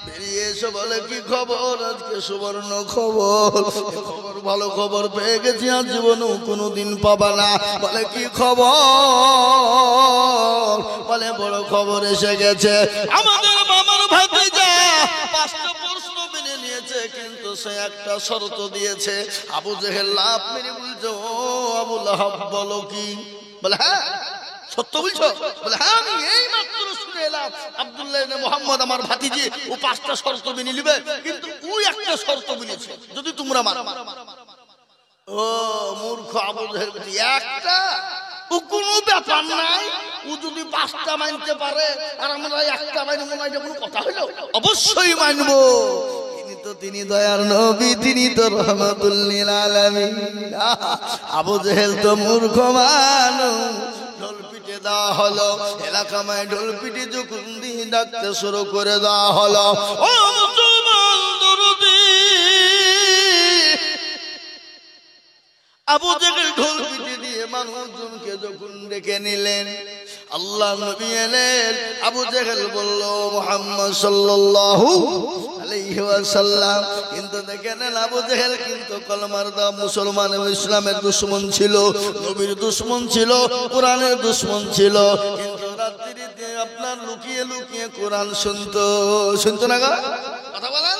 বেরিয়ে এসে বলে কি খবর? আজকে সুবর্ণ খবর, খবর ভালো খবর পেয়ে গেছি, আর জীবনেও কোনোদিন পাবা না। বলে কি খবর? বলে বড় খবর এসে গেছে, আমাদের মামার ভাতিজা 5টা প্রশ্ন মেনে নিয়েছে, কিন্তু সে একটা শর্ত দিয়েছে। আবু জেহেল লাভ মেরে বলছে ও আবু লাহাব বলো কি? বলে হ্যাঁ সত্য বলছো? বলে হ্যাঁ আমি এই মাত্র শুনে এলাম আব্দুল্লাহ ইবনে মুহাম্মদ আমার ভাতিজি ও 5টা শর্ত মেনে নিবে, কিন্তু ওই একটা শর্ত বলেছে যদি তোমরা মানো। ও মূর্খ আবু জেহেল বলছে একটা ও কোনো ব্যাপার নাই, ও যদি 5টা মানতে পারে আর আমরা একটা মানবো না, এটা কোনো কথা হলো? অবশ্যই মানবো। তিনি দয়ার নবী, তিনি তো রহমাতুল লিল আলামিন। আবু জেহেল তো মূর্খ মানুষ। ঢোল পিটে দেওয়া হলো, এলাকায় ঢোল পিটে যখন দিয়ে ডাকতে শুরু করে দেওয়া হলো, ও মুসলমান দরদি আবু জেহেল ঢোল পিটে দিয়ে মানুষজনকে যখন ডেকে নিলেন, আল্লাহ নবী এলেন। আবু জেহেল বলল মুহাম্মদ সাল্লাল্লাহু আলাইহি ওয়াসাল্লাম, কিন্তু দেখে নেন আবু জেহেল কিন্তু কলমার দা মুসলমান এবং ইসলামের দুশমন ছিল, নবীর দুশমন ছিল, কোরআনের দুশমন ছিল, কিন্তু রাত্রিতে আপনার লুকিয়ে লুকিয়ে কোরআন শুনতো না গো? কথা বলেন।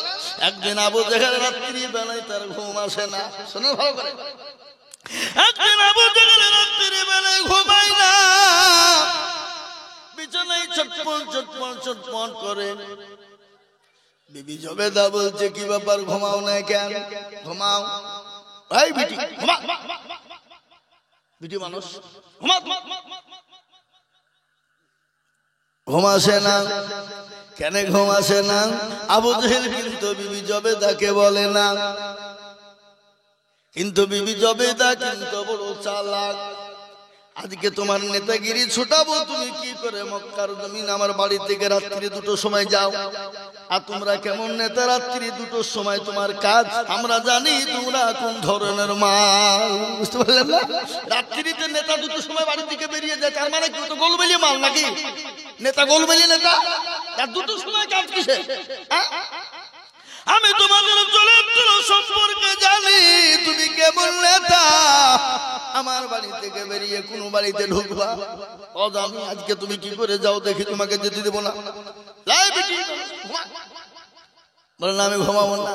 একদিন আবু জেহেল রাত্রি বেলায় তার ঘুম আসে না, শোনো ভালো করে। একদিন আবু জেহেল রাত্রি বেলায় ঘুমায় না, বিছানায় চটপট চটপট চটপট করে। বিবি জবেদা বলছে কি ব্যাপার ঘুমাও না কেন? ঘুমাও এই বিটি, ঘুমা বিটি মানুষ ঘুমাসে না কেন? ঘুমাসে না। আবু জেহেল কিন্তু বিবি জবেদাকে বলে না, কিন্তু বিবি জবেদা কিন্তু বড় চালাক। আজকে তোমার নেতাগিরি ছুটাবো, তুমি কি করে মক্কার জমিন আমার বাড়ি থেকে রাত্রি 2টোর সময় যাও, আর তোমরা কেমন নেতা? রাত্রি 2টোর সময় তোমার কাজ আমরা জানি তোমরা কোন ধরনের মাল, বুঝতে পারলেন না? রাত্রিতে নেতা 2টোর সময় বাড়ি থেকে বেরিয়ে যায়, তার মানে কি তো গোলবেলি মাল নাকি? নেতা গোলবেলি নেতা, আর 2টোর সময় কাজ কিসে? আমি তোমাদের চরিত্র সম্পর্কে জানি, তুমি কেমন নেতা। আমার বাড়ি থেকে বেরিয়ে কোন বাড়িতে ঢুকবা অজানি, আজকে তুমি কি করে যাও দেখি, তোমাকে যেতে দেবো না। বলেন আমি ঘুমাবো না।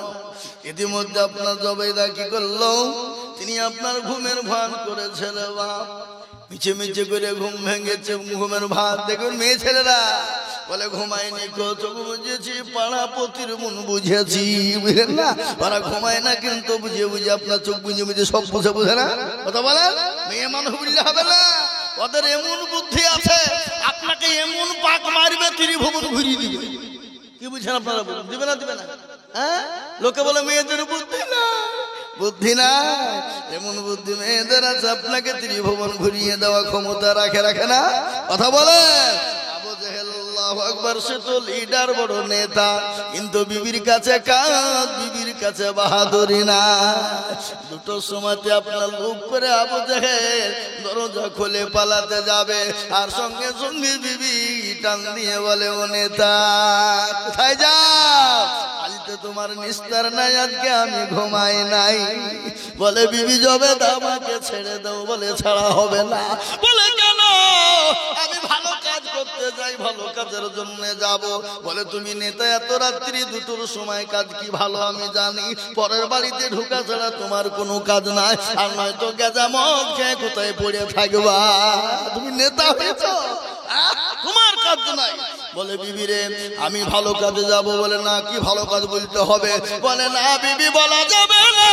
ইতিমধ্যে আপনার জবেদা কি করলো, তিনি আপনার ঘুমের ভান করেছে রে বাপ, মিছে মিছে করে ঘুম ভেঙেছে, ঘুমের ভাত। দেখুন মেয়ে ছেলেরা বলে ঘুমায়নি, চোখ বুঝেছি, পাড়া পতির মন বুঝেছি, বুঝলেন না? ওরা ঘুমায় না কিন্তু বুঝিয়ে বুঝে আপনার চোখ বুঝে বুঝে সব বুঝে বুঝে না কথা বলেন। মেয়ে মানুষ বুঝলে হবে না, ওদের এমন বুদ্ধি আছে, আপনাকে এমন পাক মারবে ত্রিভুবন ঘুরিয়ে দিবে। কি বুঝছেন আপনারা? দিবে না দিবে না? হ্যাঁ, লোকে বলে মেয়েদের বুদ্ধি না, বুদ্ধি না, এমন বুদ্ধি মেয়েদের আছে, আপনাকে ত্রিভুবন ঘুরিয়ে দেওয়া ক্ষমতা রাখে রাখে না কথা বলে। আবু জেহেল আল্লাহু আকবার, সে তো লিডার, বড় নেতা, কিন্তু বিবির কাছে কাজ, বিবির কাছে বাহাদুরি না। দুটোর সময়তে আপনার লোক করে আবু জেহেল দরজা খুলে পালাতে যাবে, আর সঙ্গে সঙ্গে বিবি টান দিয়ে বলে ও নেতা কোথায় যাও, আজকে তোমার নিস্তার নাই, আজকে আমি ঘুমাই নাই। বলে বিবি জবে আমাকে ছেড়ে দাও। বলে ছাড়া হবে না। বলে কেন? আমি ভালো কাজ করতে যাই, ভালো কাজের জন্য যাব। বলে তুমি নেতা, এত রাত্রি দুটোর সময় কাজ কি ভালো আমি জানি, পরের বাড়িতে ঢুকা ছাড়া তোমার কোনো কাজ নাই, আর নয়তো গেজা মদ খেয়ে কোথায় পড়ে থাকবা, তুমি নেতা হয়েছ, তোমার কাজ নাই। বলে বিবি রে আমি ভালো কাজে যাব। বলে না, কি ভালো কাজ বলতে হবে? বলে না বিবি বলা যাবে না,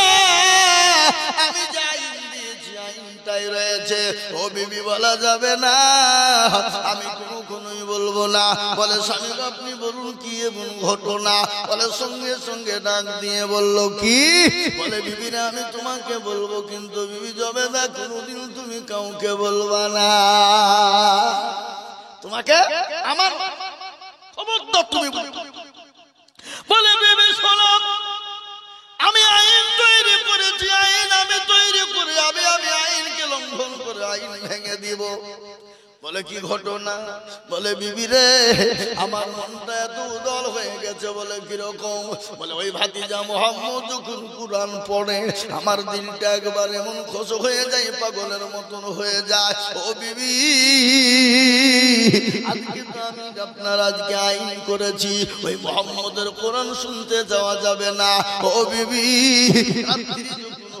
আমি যাই দিয়েছি আইনটাই রয়েছে, ও বিবি বলা যাবে না, আমি কোনোই বলবো না। বলে স্বামী আপনি বলুন কি এমন ঘটনা? বলে সঙ্গে সঙ্গে ডাক দিয়ে বলল কি? বলে বিবি রে আমি তোমাকে বলবো, কিন্তু বিবি জবে না, কোনোদিন তুমি কাউকে বলবা না, তোমাকে আমার খবরদার তুমি। বলে বিবি শোনো, আমি আইন তৈরি করেছি, আইন আমি তৈরি করে আমি আইনকে লঙ্ঘন করে আইন ভেঙে দিব। বলে কি ঘটনা? বলে বিবি রে আমার মনটা এত উদল হয়ে গেছে। বলে কিরকম? বলে ওই ভাতিজা মুহাম্মদ যখন কুরআন পড়ে আমার দিলটা একবার এমন খোশ হয়ে যায়, পাগলের মতন হয়ে যায়। ও বিবি আজকে তো আমি আপনার আজকে আইন করেছি, ওই মুহাম্মদের কোরআন শুনতে যাওয়া যাবে না। ও বিবি রাত্রি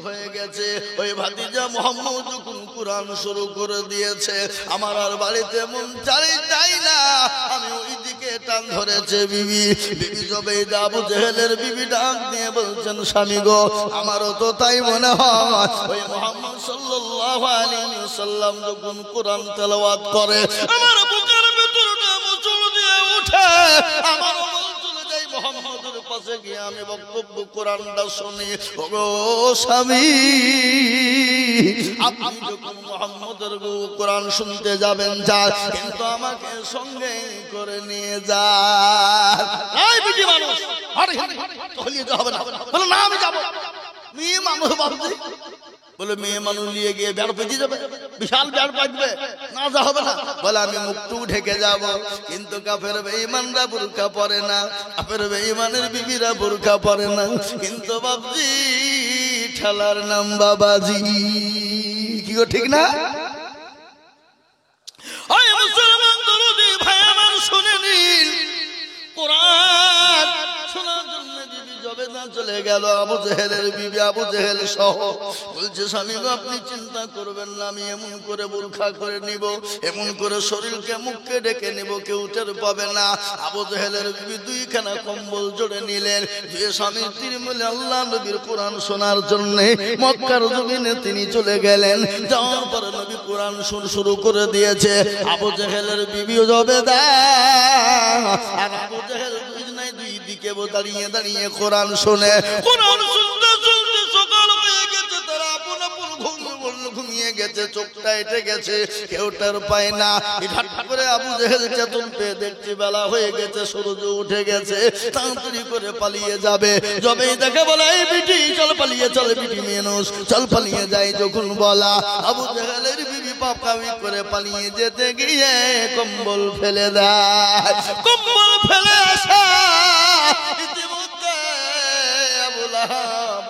হয়ে গেছে, ওই ভাতিজা মুহাম্মদ যখন কুরআন শুরু করে দিয়েছে, আমার আর বাড়িতে মন চাই না, আমি ওই দিকে টান ধরেছে। বিবি জবেদা আবু জেহেলের বিবি ডাক দিয়ে বলছেন স্বামী গো, আমারও তো তাই মনে হয়, ওই মুহাম্মদ সাল্লাল্লাহু আলাইহি ওয়াসাল্লাম যখন কুরআন তেলাওয়াত করে আমার বুকের ভিতরটা মুচুর দিয়ে ওঠে, আমার মুহাম্মদের পাশে গিয়ে আমি বক্তব্য কোরআনটা শুনি। ওগো স্বামী, আপনি যখন মুহাম্মদের কোরআন শুনতে যাবেন যান, কিন্তু আমাকে সঙ্গে করে নিয়ে যান। এই বিটি মানুষ তলিয়ে হবে না। বলে না আমি যাব। মেয়ে মানুষ বাবজি, বলে মেয়ে মানুষ নিয়ে গিয়ে বেড় পেঁচিয়ে যাবে, বিশাল বেড় পাকবে, না যা হবে না। বলে আমি মুখটু ঢেকে যাব, কিন্তু কাফের বেঈমানরা বুরকা পরে না, কাফের বেঈমানের বিবিরা বুরকা পরে না, কিন্তু বাবজি ঠেলার নাম বাবাজি। কি গো ঠিক না? ওই মুসলমান দরদি ভাই আমার শুনে নিন, কোরআন শোনার জন্য বিবি জবেদা চলে গেল, আবু জেহেলের বিবি আবু জেহেল সহ। বলছে স্বামী গো আপনি চিন্তা করবেন না, আমি এমন করে বুরখা করে নিব, এমন করে শরীরকে মুখকে ডেকে নিব, কেউ টের পাবে না। আবু জেহেলের বিবি দুইখানা কম্বল জোড়ে নিলেন, যে স্বামী তিনি বলে আল্লাহ নবীর কোরআন শোনার জন্য মক্কার জমিনে তিনি চলে গেলেন। যাওয়ার পরে নবী কোরআন শুরু করে দিয়েছে। আবু জেহেলের বিবি জবেদা আর আবু জেহেল দুই দিকে দাঁড়িয়ে দাঁড়িয়ে কোরআন শোনে। কোরআন শুনতে শুনতে সকাল হয়ে গেছে, তারা আপন আপন ঘুমিয়ে গেছে, চোখটা এঁটে গেছে, কেউ টের পায় না। হঠাৎ করে আবু জেহেল চেতন পেয়ে দেখছে বেলা হয়ে গেছে, সূর্য উঠে গেছে, তাড়াতাড়ি করে পালিয়ে যাবে। যবেই দেখে বলে এই বিটি চল পালিয়ে, চল বিটি মেনুস চল পালিয়ে যাই। যখন বলা আবু জেহেলের বিবি পাপামি করে পালিয়ে যেতে গিয়ে কম্বল ফেলে দেয়। কম্বল ফেলে আসা ইতিমধ্যে আবু লাহাব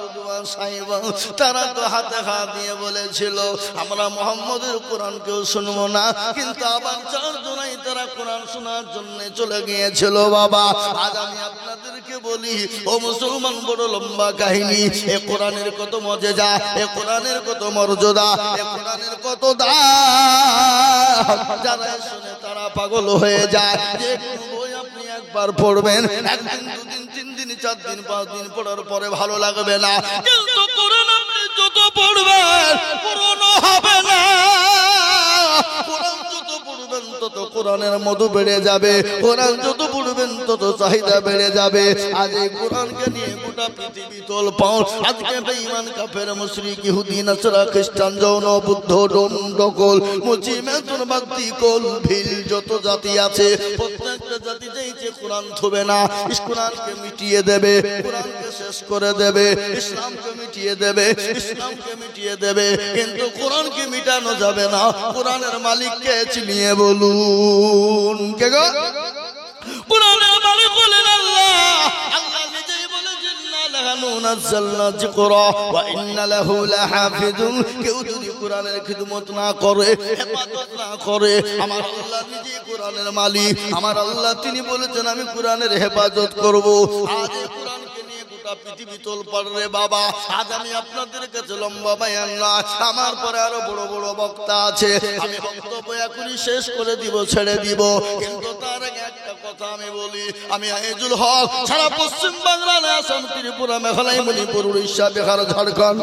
সাহেবা তারা তো হাতে হাত দিয়ে বলেছিল আমরা মুহাম্মদের কোরআনকেও শুনবো না, কিন্তু আবার 4 জনাই তারা কোরআন শোনার জন্য চলে গিয়েছিল। বাবা আজ আমি আপনাদেরকে বলি ও মুসলমান, বড় লম্বা কাহিনী। এ কোরআনের কত মজেজা, এ কোরআনের কত মর্যাদা, এ কোরআনের কত দাম, যারা শুনে তারা পাগল হয়ে যায়। যে বই আপনি একবার পড়বেন, একদিন, 2 দিন, 3 দিন, 4 দিন, 5 দিন পড়ার পরে ভালো লাগবে না, কিন্তু কোরআন আপনি যত পড়বেন পুরনো হবে না। কোরআন যত পড়বেন তত কোরআনের মধু বেড়ে যাবে, কোরআন যত পড়বেন তত চাহিদা বেড়ে যাবে। আজ এই কোরআনকে নিয়ে গোটা পৃথিবী তোলপাড়। আজকে বেঈমান কাফের মুশরিক ইহুদি নাসারা খ্রিস্টান জৌন বুদ্ধ ডোমডকল মুচি মেতুন বাগদি কোল ভিল যত জাতি আছে, প্রত্যেকটা জাতি চাইছে কোরআন থবে না, কোরআনকে মিটিয়ে দেবে, কোরআনকে শেষ করে দেবে, ইসলামকে মিটিয়ে দেবে, ইসলামকে মিটিয়ে দেবে, কিন্তু কোরআনকে মিটানো যাবে না। কোরআনের মালিককে চিনিয়ে বলুন কে গো? কোরআনের মালিক হলেন আল্লাহ। আল্লাহ নিজেই বলেছেন লাহনু নাযালনা যিকরা ওয়া ইন্না লাহু লাহাফিজুন। কেউ যদি কোরআনের খিদমত না করে, ইবাদত না করে, আমার আল্লাহ নিজেই কোরআনের মালিক। আমার আল্লাহ তিনি বলেছেন আমি কোরআনের হেফাজত করব। আজ এই কোরআনকে নিয়ে গোটা পৃথিবী তোলপাড় রে বাবা। আজ আমি আপনাদের কাছে লম্বা বয়ান না, আমার পরে আরো বড় বড় বক্তা আছে, আমি বক্তব্য এখনই শেষ করে দিব, ছেড়ে দিব, কিন্তু তার আগে একটা কথা আমি বলি। আমি আইজুল হক সারা পশ্চিম বাংলা, আসাম, ত্রিপুরা, মেঘালয়, মণিপুর, উড়িষ্যা, বিহার, ঝাড়খণ্ড,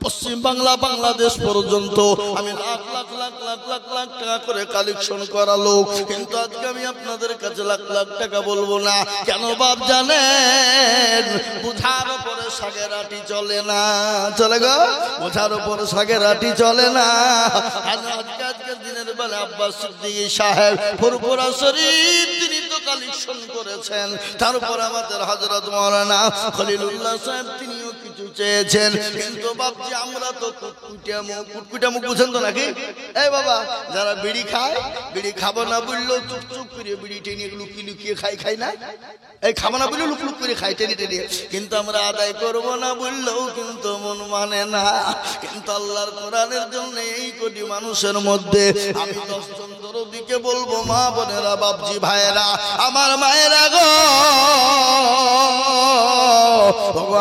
পশ্চিম বাংলা, বাংলাদেশ পর্যন্ত আমি লাখ লাখ লাখ লাখ লাখ লাখ টাকা করে কালেকশন করা লোক, কিন্তু আজকে আমি আপনাদের কাছে লাখ লাখ টাকা বলবো না। কেন বাপ জানেন? বুঝার উপরে শাকের আটি চলে না, চলে গো? বুঝার উপরে শাকের আটি চলে না। আজকের দিনের বেলা আব্বাস সিদ্দিকী সাহেব ফুরফুরা শরীফ তিনি তো কালেকশন করেছেন, তারপর আমাদের হযরত মাওলানা খলিলুল্লাহ সাহেব তিনিও কিছু চেয়েছেন, কিন্তু বাপজি আমরা তো কুটকুটা মুখ বুঝেন তো নাকি? এই বাবা যারা বিড়ি খায়, বিড়ি খাবো না বললেও চুপ চুপ করে বিড়ি টেনে লুকিয়ে লুকিয়ে খাই না? এই খাবো না বললেও লুক লুক করে খাই টেনে টেনে, কিন্তু আমরা আদায় করবো না বললেও কিন্তু মন মানে না। কিন্তু আল্লাহর কোরআনের জন্য এই কোটি মানুষের মধ্যে আমি 10 জন দরদিকে বলবো, মা বোনেরা, বাপজি ভাইয়েরা, আমার মায়েরা গো,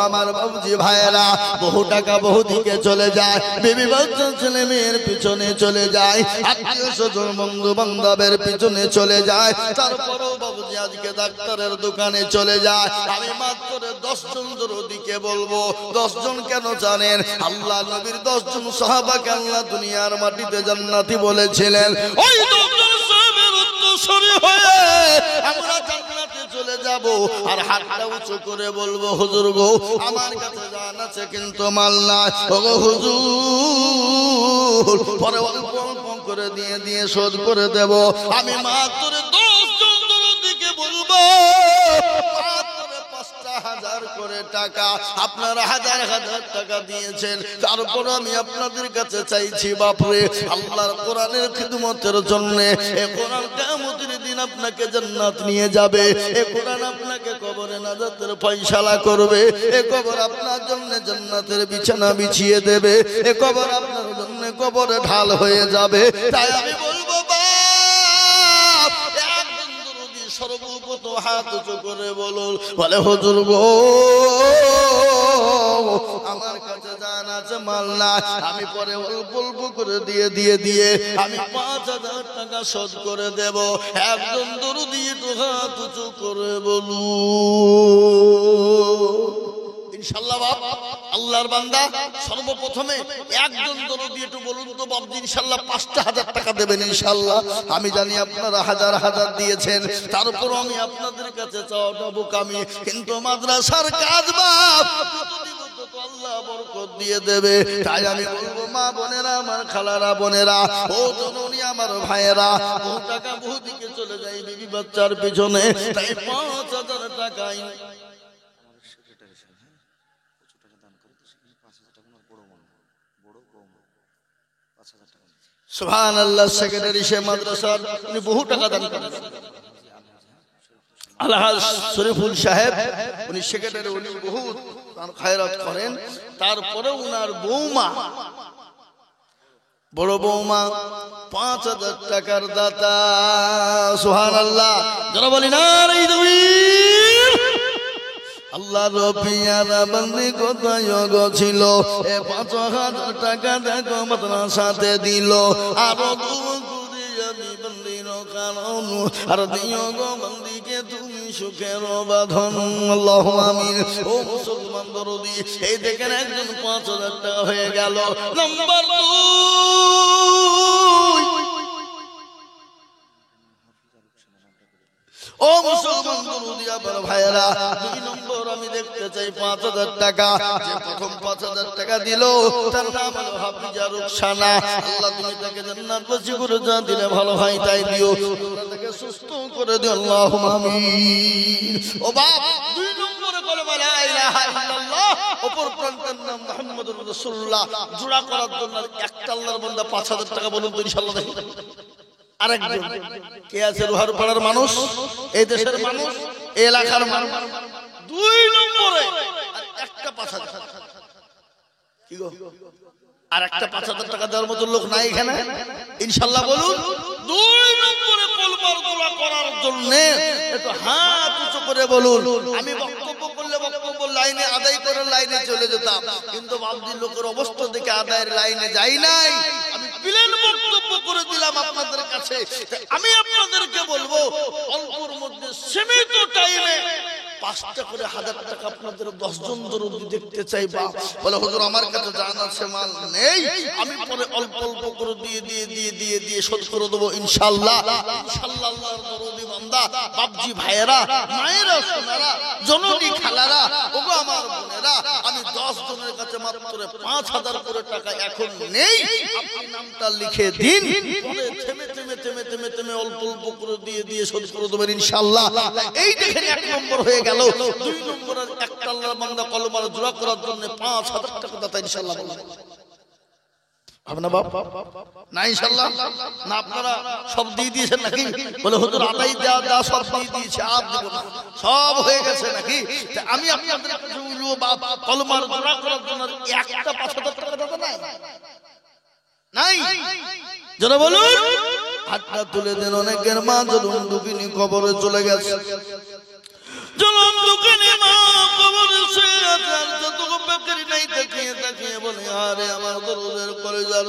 আমার বাবুজি ভাইয়েরা, বহু টাকা বহু দিকে চলে যায়, বিবি বাচ্চা ছেলে মেয়ের পিছনে চলে যায়, আত্মীয় স্বজন বন্ধু বান্ধবের পিছনে চলে যায়, তারপরেও বাবুজি আজকে ডাক্তারের দোকানে চলে যায়। আমি মাত্র 10 জন দরদিকে বলবো। 10 জন কেন জানেন? আল্লাহ নবীর 10 জন সাহাবাকে আল্লাহ দুনিয়ার মাটিতে জান্নাতি বলেছিলেন। ওই 10 জন সাহাবের উত্তরসূরি হয়ে আমরা জান্নাতে চলে যাব, আর হাতটা উঁচু করে বলবো, হুজুর গো আমার কাছে জান আছে কিন্তু মাল নাই, ওগো হুজুর পরে অল্প অল্প করে দিয়ে দিয়ে শোধ করে দেব। আমি মাত্র 10 জন দরদিকে বলবো, মাত্র 5,000 করে টাকা, আপনারা হাজার হাজার টাকা দিয়েছেন, তারপর আমি আপনাদের কাছে চাইছি বাপরে আল্লাহর কোরআনের খিদমতের জন্য। এ কোরআন কিয়ামতের দিন আপনাকে জান্নাত নিয়ে যাবে, এ কোরআন আপনাকে কবরে নাজাতের ফয়সালা করবে, এ কবর আপনার জন্য জান্নাতের বিছানা বিছিয়ে দেবে, এ কবর আপনার জন্য কবরে ঢাল হয়ে যাবে। তাই আমি বলবো বাপ, একজন দরদি সর্বপ্রথম হাত উঁচু করে বলুন, বলে হুজুর গো আমার কাছে জান আছে মাল না, আমি পরে অল্প অল্প করে দিয়ে আমি 5,000 টাকা শোধ করে দেব। একজন দরদি তো হাত উঁচু করে বলুন ইনশাআল্লাহ। বাপ আল্লাহর বান্দা সর্বপ্রথমে একজন দরদি একটু বলুন তো বাপজি ইনশাআল্লাহ 5,000 টাকা দেবেন ইনশাআল্লাহ। আমি জানি আপনারা হাজার হাজার দিয়েছেন, তারপর আমি আপনাদের কাছে চাওয়াটা বোকামি, কিন্তু মাদ্রাসার কাজ বাপ আল্লাহ বরকত দিয়ে দেবে। তাই আমি বলবো মা বোনেরা, আমার খালারা বোনেরা, ও জননী আমার ভাইয়েরা, বহু টাকা বহু দিকে চলে যায় বিবি বাচ্চার পিছনে, তাই 5,000 টাকাই সুবহানাল্লাহ। সেক্রেটারি সে মাদ্রাসার উনি বহু টাকা দান করেন। আলহাজ শরীফুল সাহেব উনি সেক্রেটারি, উনি বহু খায়রাত করেন। তারপরে উনার বৌমা, বড় বৌমা 5000 টাকার দাতা। সুবহানাল্লাহ, যারা বলি না রে তাকবীর। আল্লাহ রবিয়ারা বন্দি কোথায় ছিল, 5000 টাকা দেখো মাদ্রাসাতে দিল। আরো আর দিও গো বন্দিকে তুমি সুখের বাঁধন। আল্লাহু আমিন। ও মুসলমান দরদি, এই দেখেন একজন 5000 টাকা হয়ে গেল। নাম্বার 2, ও মুসলমান দরদি আবার ভাইরা, 2 নম্বর আমি দেখতে চাই 5000 টাকা। যে প্রথম 5000 টাকা দিল তার নাম হলো হাফিজা রুকসানা। আল্লাহ তুমি তাকে জান্নাতবাসী করে যা দিলে ভালো হয় তাই দিও, আল্লাহ তাকে সুস্থ করে দিও। আল্লাহুম্মা আমিন। ও বাপ, 2 নম্বরে কলমা লা ইলাহা ইল্লাল্লাহ, অপর প্রান্তের নাম মুহাম্মদুর রাসূলুল্লাহ জোড়া করার জন্য একটা আল্লাহর বান্দা 5000 টাকা বলুন তো ইনশাআল্লাহ দেখি। আরেকজন কে আছে? রোহার পাড়ার মানুষ, এই দেশের মানুষ, এই এলাকার মানুষ। 2 নম্বরে একটা 5000। কি গো, আর একটা 5000 টাকা দেওয়ার মতো লোক নাই এখানে ইনশাআল্লাহ বলুন। 2 নম্বরে কলমার দোয়া করার জন্য একটু হাত উঁচু করে বলুন। আমি বক্তব্য করলে বক্তব্য লাইনে আদায় করে লাইনে চলে যেতাম, কিন্তু বাবদি লোকের অবস্থা দেখে আদায়ের লাইনে যাই নাই। আমি প্লেন বক্তব্য করে দিলাম আপনাদের কাছে। আমি আপনাদেরকে বলবো, অল্পর মধ্যে সীমিত টাইমে 5টা করে 1000 টাকা আপনাদের 10 জন দরদি দেখতে চাইবা। বলে হুজুর আমার কাছে জানা আছে মাল নেই, আমি পরে অল্প অল্প করে দিয়ে শোধ করে দেবো ইনশাআল্লাহ। ইনশাআল্লাহ আল্লাহর দরদি বান্দা, বাপজি ভাইয়েরা, মায়েরা, সোনারা, জননী খালারা, ওগো আমার বোনেরা, আমি 10 জনের কাছে মাত্র 5000 করে টাকা এখন নেই, আপনি নামটা লিখে দিন, পরে থেমে অল্প অল্প করে দিয়ে শোধ করে দেবেন ইনশাআল্লাহ। এই দেখেন 1 নম্বর হয়ে গেল। 2 নম্বরের একটা আল্লাহর বান্দা কলমার জোড়া করার জন্য 5000 টাকা দাতা ইনশাআল্লাহ বলবেন। আপনার বাপ না ইনশাআল্লাহ? না আপনারা সব দিয়ে দিয়েছেন নাকি? বলে হুজুর আদায় দেওয়া সব দিয়ে দিয়েছে, আর দেব না, সব হয়ে গেছে নাকি? আমি আপনাদের কাছে বলবো, বাপ কলমার জোড়া করার জন্য একটা 5000 টাকা দাতা নাই? যারা বলুন হাতটা তুলে দেন। অনেকের মা জলুন দুঃখিনী কবরে চলে গেছে, জলুন দুঃখিনী মা কবরে শুয়ে আছে, আর যতটুকু বেকারি নাই তাকিয়ে বলে আরে আমার দরদের কলেজার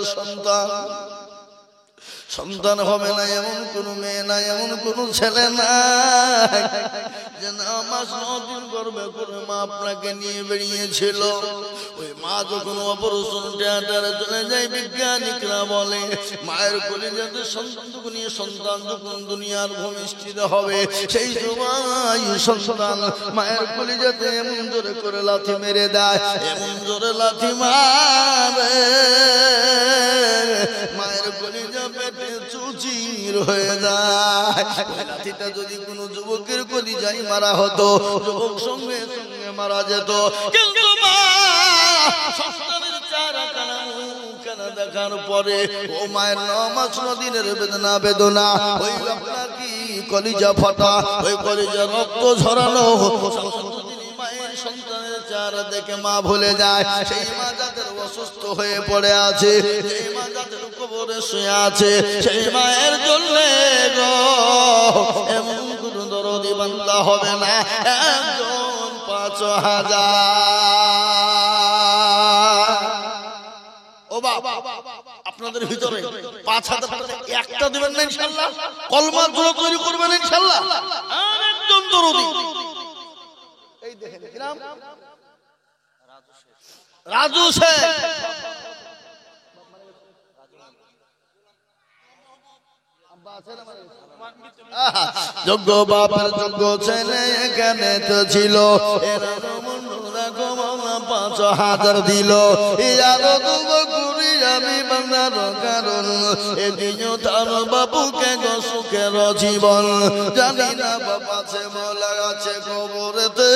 সন্তান হবে না, এমন কোন মেয়ে নাই, এমন কোন ছেলে নাই যে নামাজ 9 দিন করবে করে মা আপনাকে নিয়ে বেরিয়েছিল। ওই মা যখন অপারেশন থিয়েটারে চলে যায়, বিজ্ঞানিকরা বলে মায়ের কলিজাতে সন্তান যখন দুনিয়ার ভূমিষ্ঠিত হবে, সেই সময় সন্তান মায়ের কলিজাতে এমন জোরে করে লাথি মেরে দেয়, এমন জোরে লাথি মারে মায়ের কলিজা পেটে চুচির হয়ে যায়। লাঠিটা যদি কোনো যুবকের কলিজায় মারা হতো, যুবক সঙ্গে সঙ্গে মারা যেত। কিন্তু মা সন্তানের চেহারা কানা দেখার পরে ও মায়ের 9 মাস 9 দিনের বেদনা, ওই আপনার কি কলিজা ফাটা, ওই কলিজা রক্ত ঝরানো, মায়ের সন্তানের চেহারা দেখে মা ভুলে যায়। সেই মা যাদের অসুস্থ হয়ে পড়ে আছে, সেই মা যাদের কবরে শুয়ে আছে, সেই মায়ের জন্য গো এমন কোন দরদি বান্দা হবে না একজন 5000। ও বাবা, আপনাদের ভিতরে 5000 টাকা একটা দিবেন না ইনশাআল্লাহ? কলমার জোড়া তৈরি করবেন ইনশাআল্লাহ। আর একজন দরদি এই দেখেন কি নাম? রাজু শেখ। যোগ্য বাবার যোগ্য ছেলে এখানে তো ছিল, 5000 দিল। আমি বান্দার কারণ এদিনও তার বাবুকে গো সুখের জীবন, জানি না বাবা আছে মোলা আছে কবরেতে,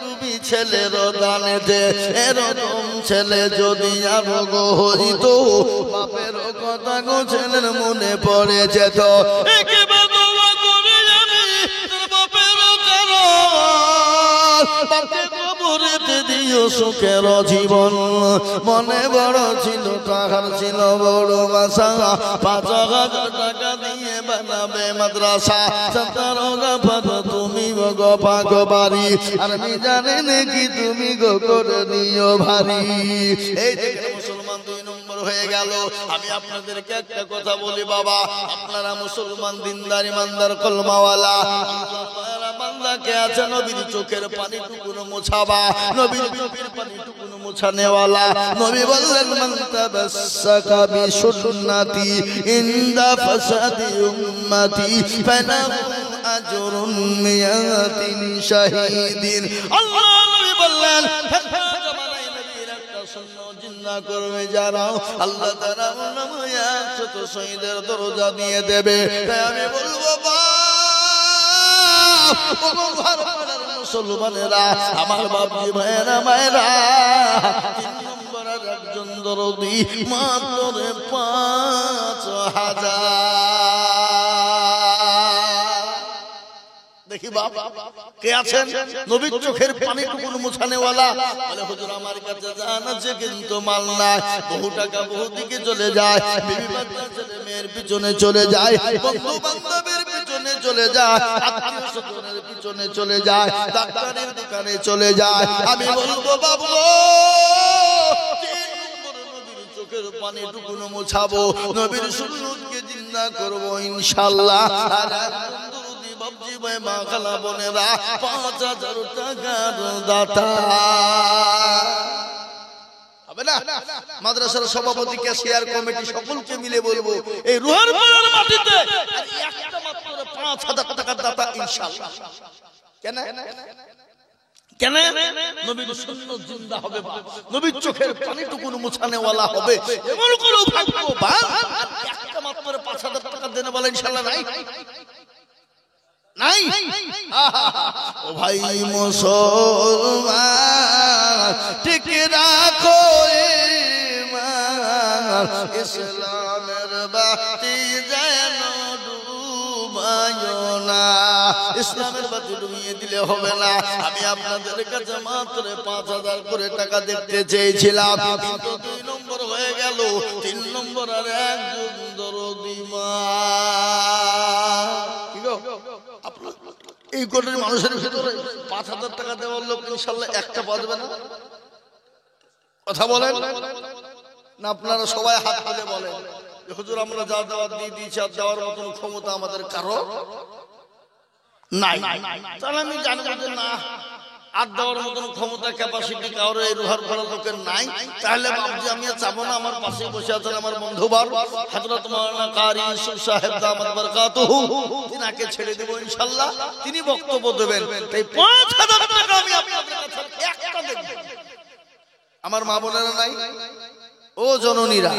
তুমি ছেলের দানেতে, এরকম ছেলে যদি আরো গো হইতো, বাপের কথা গো ছেলের মনে পড়ে যেত। বাপের দিও সুখের জীবন। মনে বড় ছিল টাকার ছিল বড় আশা, 5,000 টাকা দিয়ে বানাবে মাদ্রাসা। 17 গাফাত তুমি গো পাক বাড়ি, আর আমি জানি নাকি তুমি গো করে দিও ভারী। এই দেখে মুসলমান 2 নম্বর হয়ে গেল। আমি আপনাদেরকে একটা কথা বলি বাবা, আপনারা মুসলমান দিনদার ইমানদার কলমাওয়ালা, বান্দাকে আছে নবীর চোখের পানিটুকুনো মোছাবা, নবীর চোখের পানিটুকুনো মোছানেওয়ালা। নবী বললেন মান তাবাসসাকা বিসুন্নতি ইনদা ফাসাদি উম্মতি ফালাহু আজরুন মিয়াতিন শাহীদিন। আল্লাহ নবী বললেন জামানায় নবীর একটা সুন্নাহ জিন্দা করবে যারা, আল্লাহ তাআলা নামে 100 শহীদের দরজা দিয়ে দেবে। তাই আমি বলবো মুসলমানেরা, আমার বাপজি ভাইয়েরা মায়েরা, 3 নম্বরের একজন দরদি মাত্র 5,000। দেখি বাপ কে আছেন নবীর চোখের পানিটুকুনো মুছানেওয়ালা? বলে হুজুর আমার কাছে জান আছে কিন্তু মাল নাই, বহু টাকা বহু দিকে চলে যায়, বিবি বাচ্চা ছেলে মেয়ের পিছনে চলে যায়, বন্ধু বান্ধবের পিছনে চলে যায়, আত্মীয় স্বজনের পিছনে চলে যায়, ডাক্তারের দোকানে চলে যায়। আমি বলবো বাবু চোখের পানিটুকুনো মুছাবো, নবীর সুন্নতকে জিন্দা করবো ইনশাআল্লাহ। আর বাবজি ভাই মা খালা বোনেরা, 5,000 টাকার দাতা হবে না? মাদ্রাসার সভাপতি, ক্যাশিয়ার কমিটি সকলকে মিলে বলবো এই রুহার পাড়ার মাটিতে একটা মাত্র 5,000 টাকার দাতা ইনশাআল্লাহ। কেন কেন? নবীর সুন্নাত জিন্দা হবে, নবীর চোখের পানিটুকুনো মুছানেওয়ালা হবে, এমন কোনো ভাগ্যবান একটা মাত্র 5,000 টাকা দেনে বলে ইনশাআল্লাহ নাই নাই। ও ভাই মুসলমান ঠিক রাখো ঈমান, ইসলামের বাতি যেন ডুবায়ো না। ইসলামের বাতি ডুবিয়ে দিলে হবে না। আমি আপনাদের কাছে মাত্র 5,000 করে টাকা দেখতে চেয়েছিলাম, কিন্তু 2 নম্বর হয়ে গেল। 3 নম্বর আর একজন দরদি মা। কি গো এই কোটির মানুষের ভিতরে 5,000 টাকা দেওয়ার লোক ইনশাআল্লাহ একটা বাঁচবে না? কথা বলেন না? আপনারা সবাই হাত তুলে বলেন হুজুর আমরা যা দেওয়ার দিয়ে দিয়েছি, আর দেওয়ার মতন ক্ষমতা আমাদের কারো নাই। তাহলে আমি জানবো যে না, আর দেওয়ার মতন ক্ষমতা ক্যাপাসিটি কারো এই রুহার ভরা লোকের নাই। তাহলে বাবজি আমি চাবো না, আমার পাশে বসে আছেন আমার বন্ধুবার হযরত মাওলানা কারি ইউসুফ সাহেব দামাত বরকাতুহু, তিনাকে ছেড়ে দেব ইনশাআল্লাহ, তিনি বক্তব্য দেবেন। তাই 5,000 টাকা আমি আপনাদের কাছে একটা দেব। আমার মা বোনেরা নাই, ও জননীরা,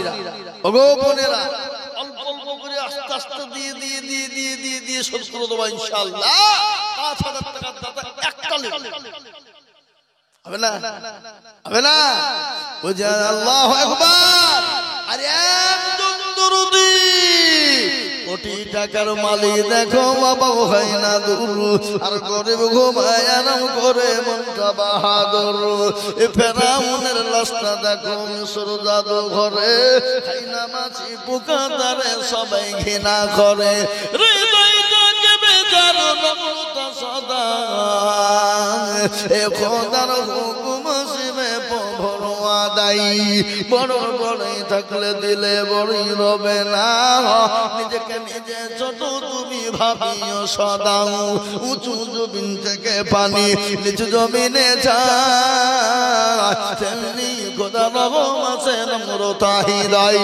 ও গো বোনেরা, অল্প অল্প করে আস্তে আস্তে দিয়ে দিয়ে দিয়ে দিয়ে দিয়ে দিয়ে শোধ করে দেবো ইনশাআল্লাহ। 5,000 টাকার দাতা একটা নেব, হবে না? হবে না? বুঝে আল্লাহু আকবার। আরে একজন দরদি কোটি টাকার মালিক দেখো বাবা হয় না দূর, আর গরিব ঘুমায় আরাম করে মনটা বাহাদুর। এ ফেরাউনের লাশটা দেখো মিশর জাদু ঘরে, খাই না মাছি পোকা তারে সবাই ঘৃণা করে। হৃদয় জাগে বেজার নম্রতা সদা, এ খোদার হুকুম আসবে প্রভুর আদায়। বড় বড়ই থাকলে দিলে বড়ই রবে না, নিজেকে নিজে ছোট তুমি ভাবিও সদা। উঁচু জমিন থেকে পানি নিচু জমিনে যায়, তেমনি খোদা রহম আছে নম্রতা হৃদয়।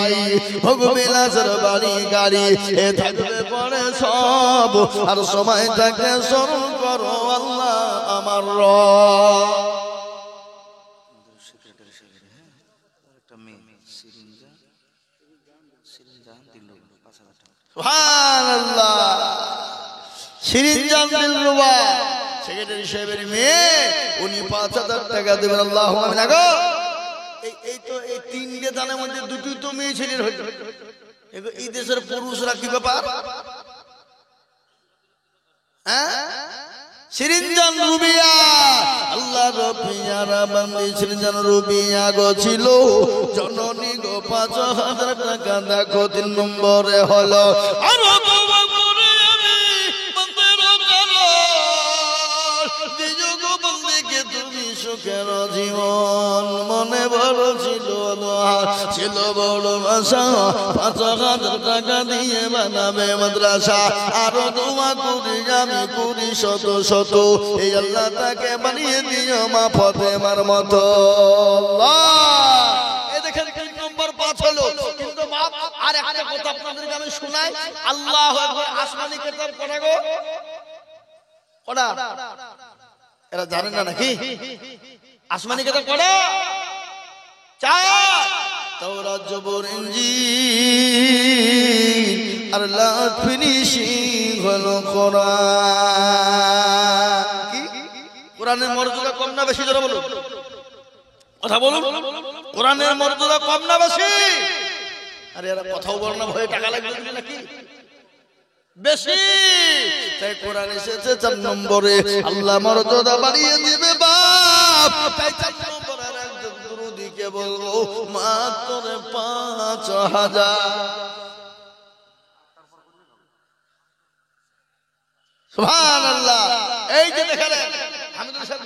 হোক বিলাসের বাড়ি গাড়ি এ থাকবে পরে সব, আর সময় থাকে স্মরণ করো আল্লাহ আমার রব। সুবহানাল্লাহ। শিরিনজান দিলরুবা সেক্রেটারি সাহেবের মেয়ে, উনি 5,000 টাকা দেবেন। আল্লাহু আমিন। গো এই তো এই 3টে দানের মধ্যে 2টি তো মেয়ে ছেলের হইতো। এই দেশের পুরুষরা কি ব্যাপার? হ্যাঁ, সিরিঞ্জান রুবিয়া আল্লাহ রবিয়ারা বান্দি সিরিঞ্জান রুবিয়া গো ছিল জননী গো ৫,০০০ টাকা দেখো ৩ নম্বরে হলো আরো দোয়া করে আমি বন্দের কালো দিও গো বন্দিকে তুমি সুখের জীবন মনে বড় ছিল ছিল বড় আশা ৫,০০০ টাকা দিয়ে বানাবে মাদ্রাসা আরো দোয়া করি আমি করি শত শত এই আল্লাহ তাকে বানিয়ে দিও মা ফাতেমার মতো এই দেখেন ৩ নম্বর ৫ হলো কিন্তু বাপ আর একটা কথা আপনাদেরকে আমি শোনাই আল্লাহু আকবার আসমানি কিতাব পড়া গো পড়া এরা জানেন না নাকি আসমানি কিতাব পড়া চার তাওরাত জবুর ইনজিল আর লাস্ট ফিনিশিং হলো কোরআন কি কোরআনের মর্যাদা কম না বেশি জোরে বলুন কথা বলুন কোরআনের মর্যাদা কম না বেশি আরে এরা কথাও বল না ভয়ে টাকা লাগবে নাকি বেশি তাই কোরআন এসেছে ৪ নম্বরে আল্লাহ মর্যাদা বাড়িয়ে দিবে বাপ তাই ৪ নম্বরে একজন দুরূদীকে বলবো মাত্র ৫,০০০ সুবহানাল্লাহ এই যে দেখেন হামিদুল সাহেব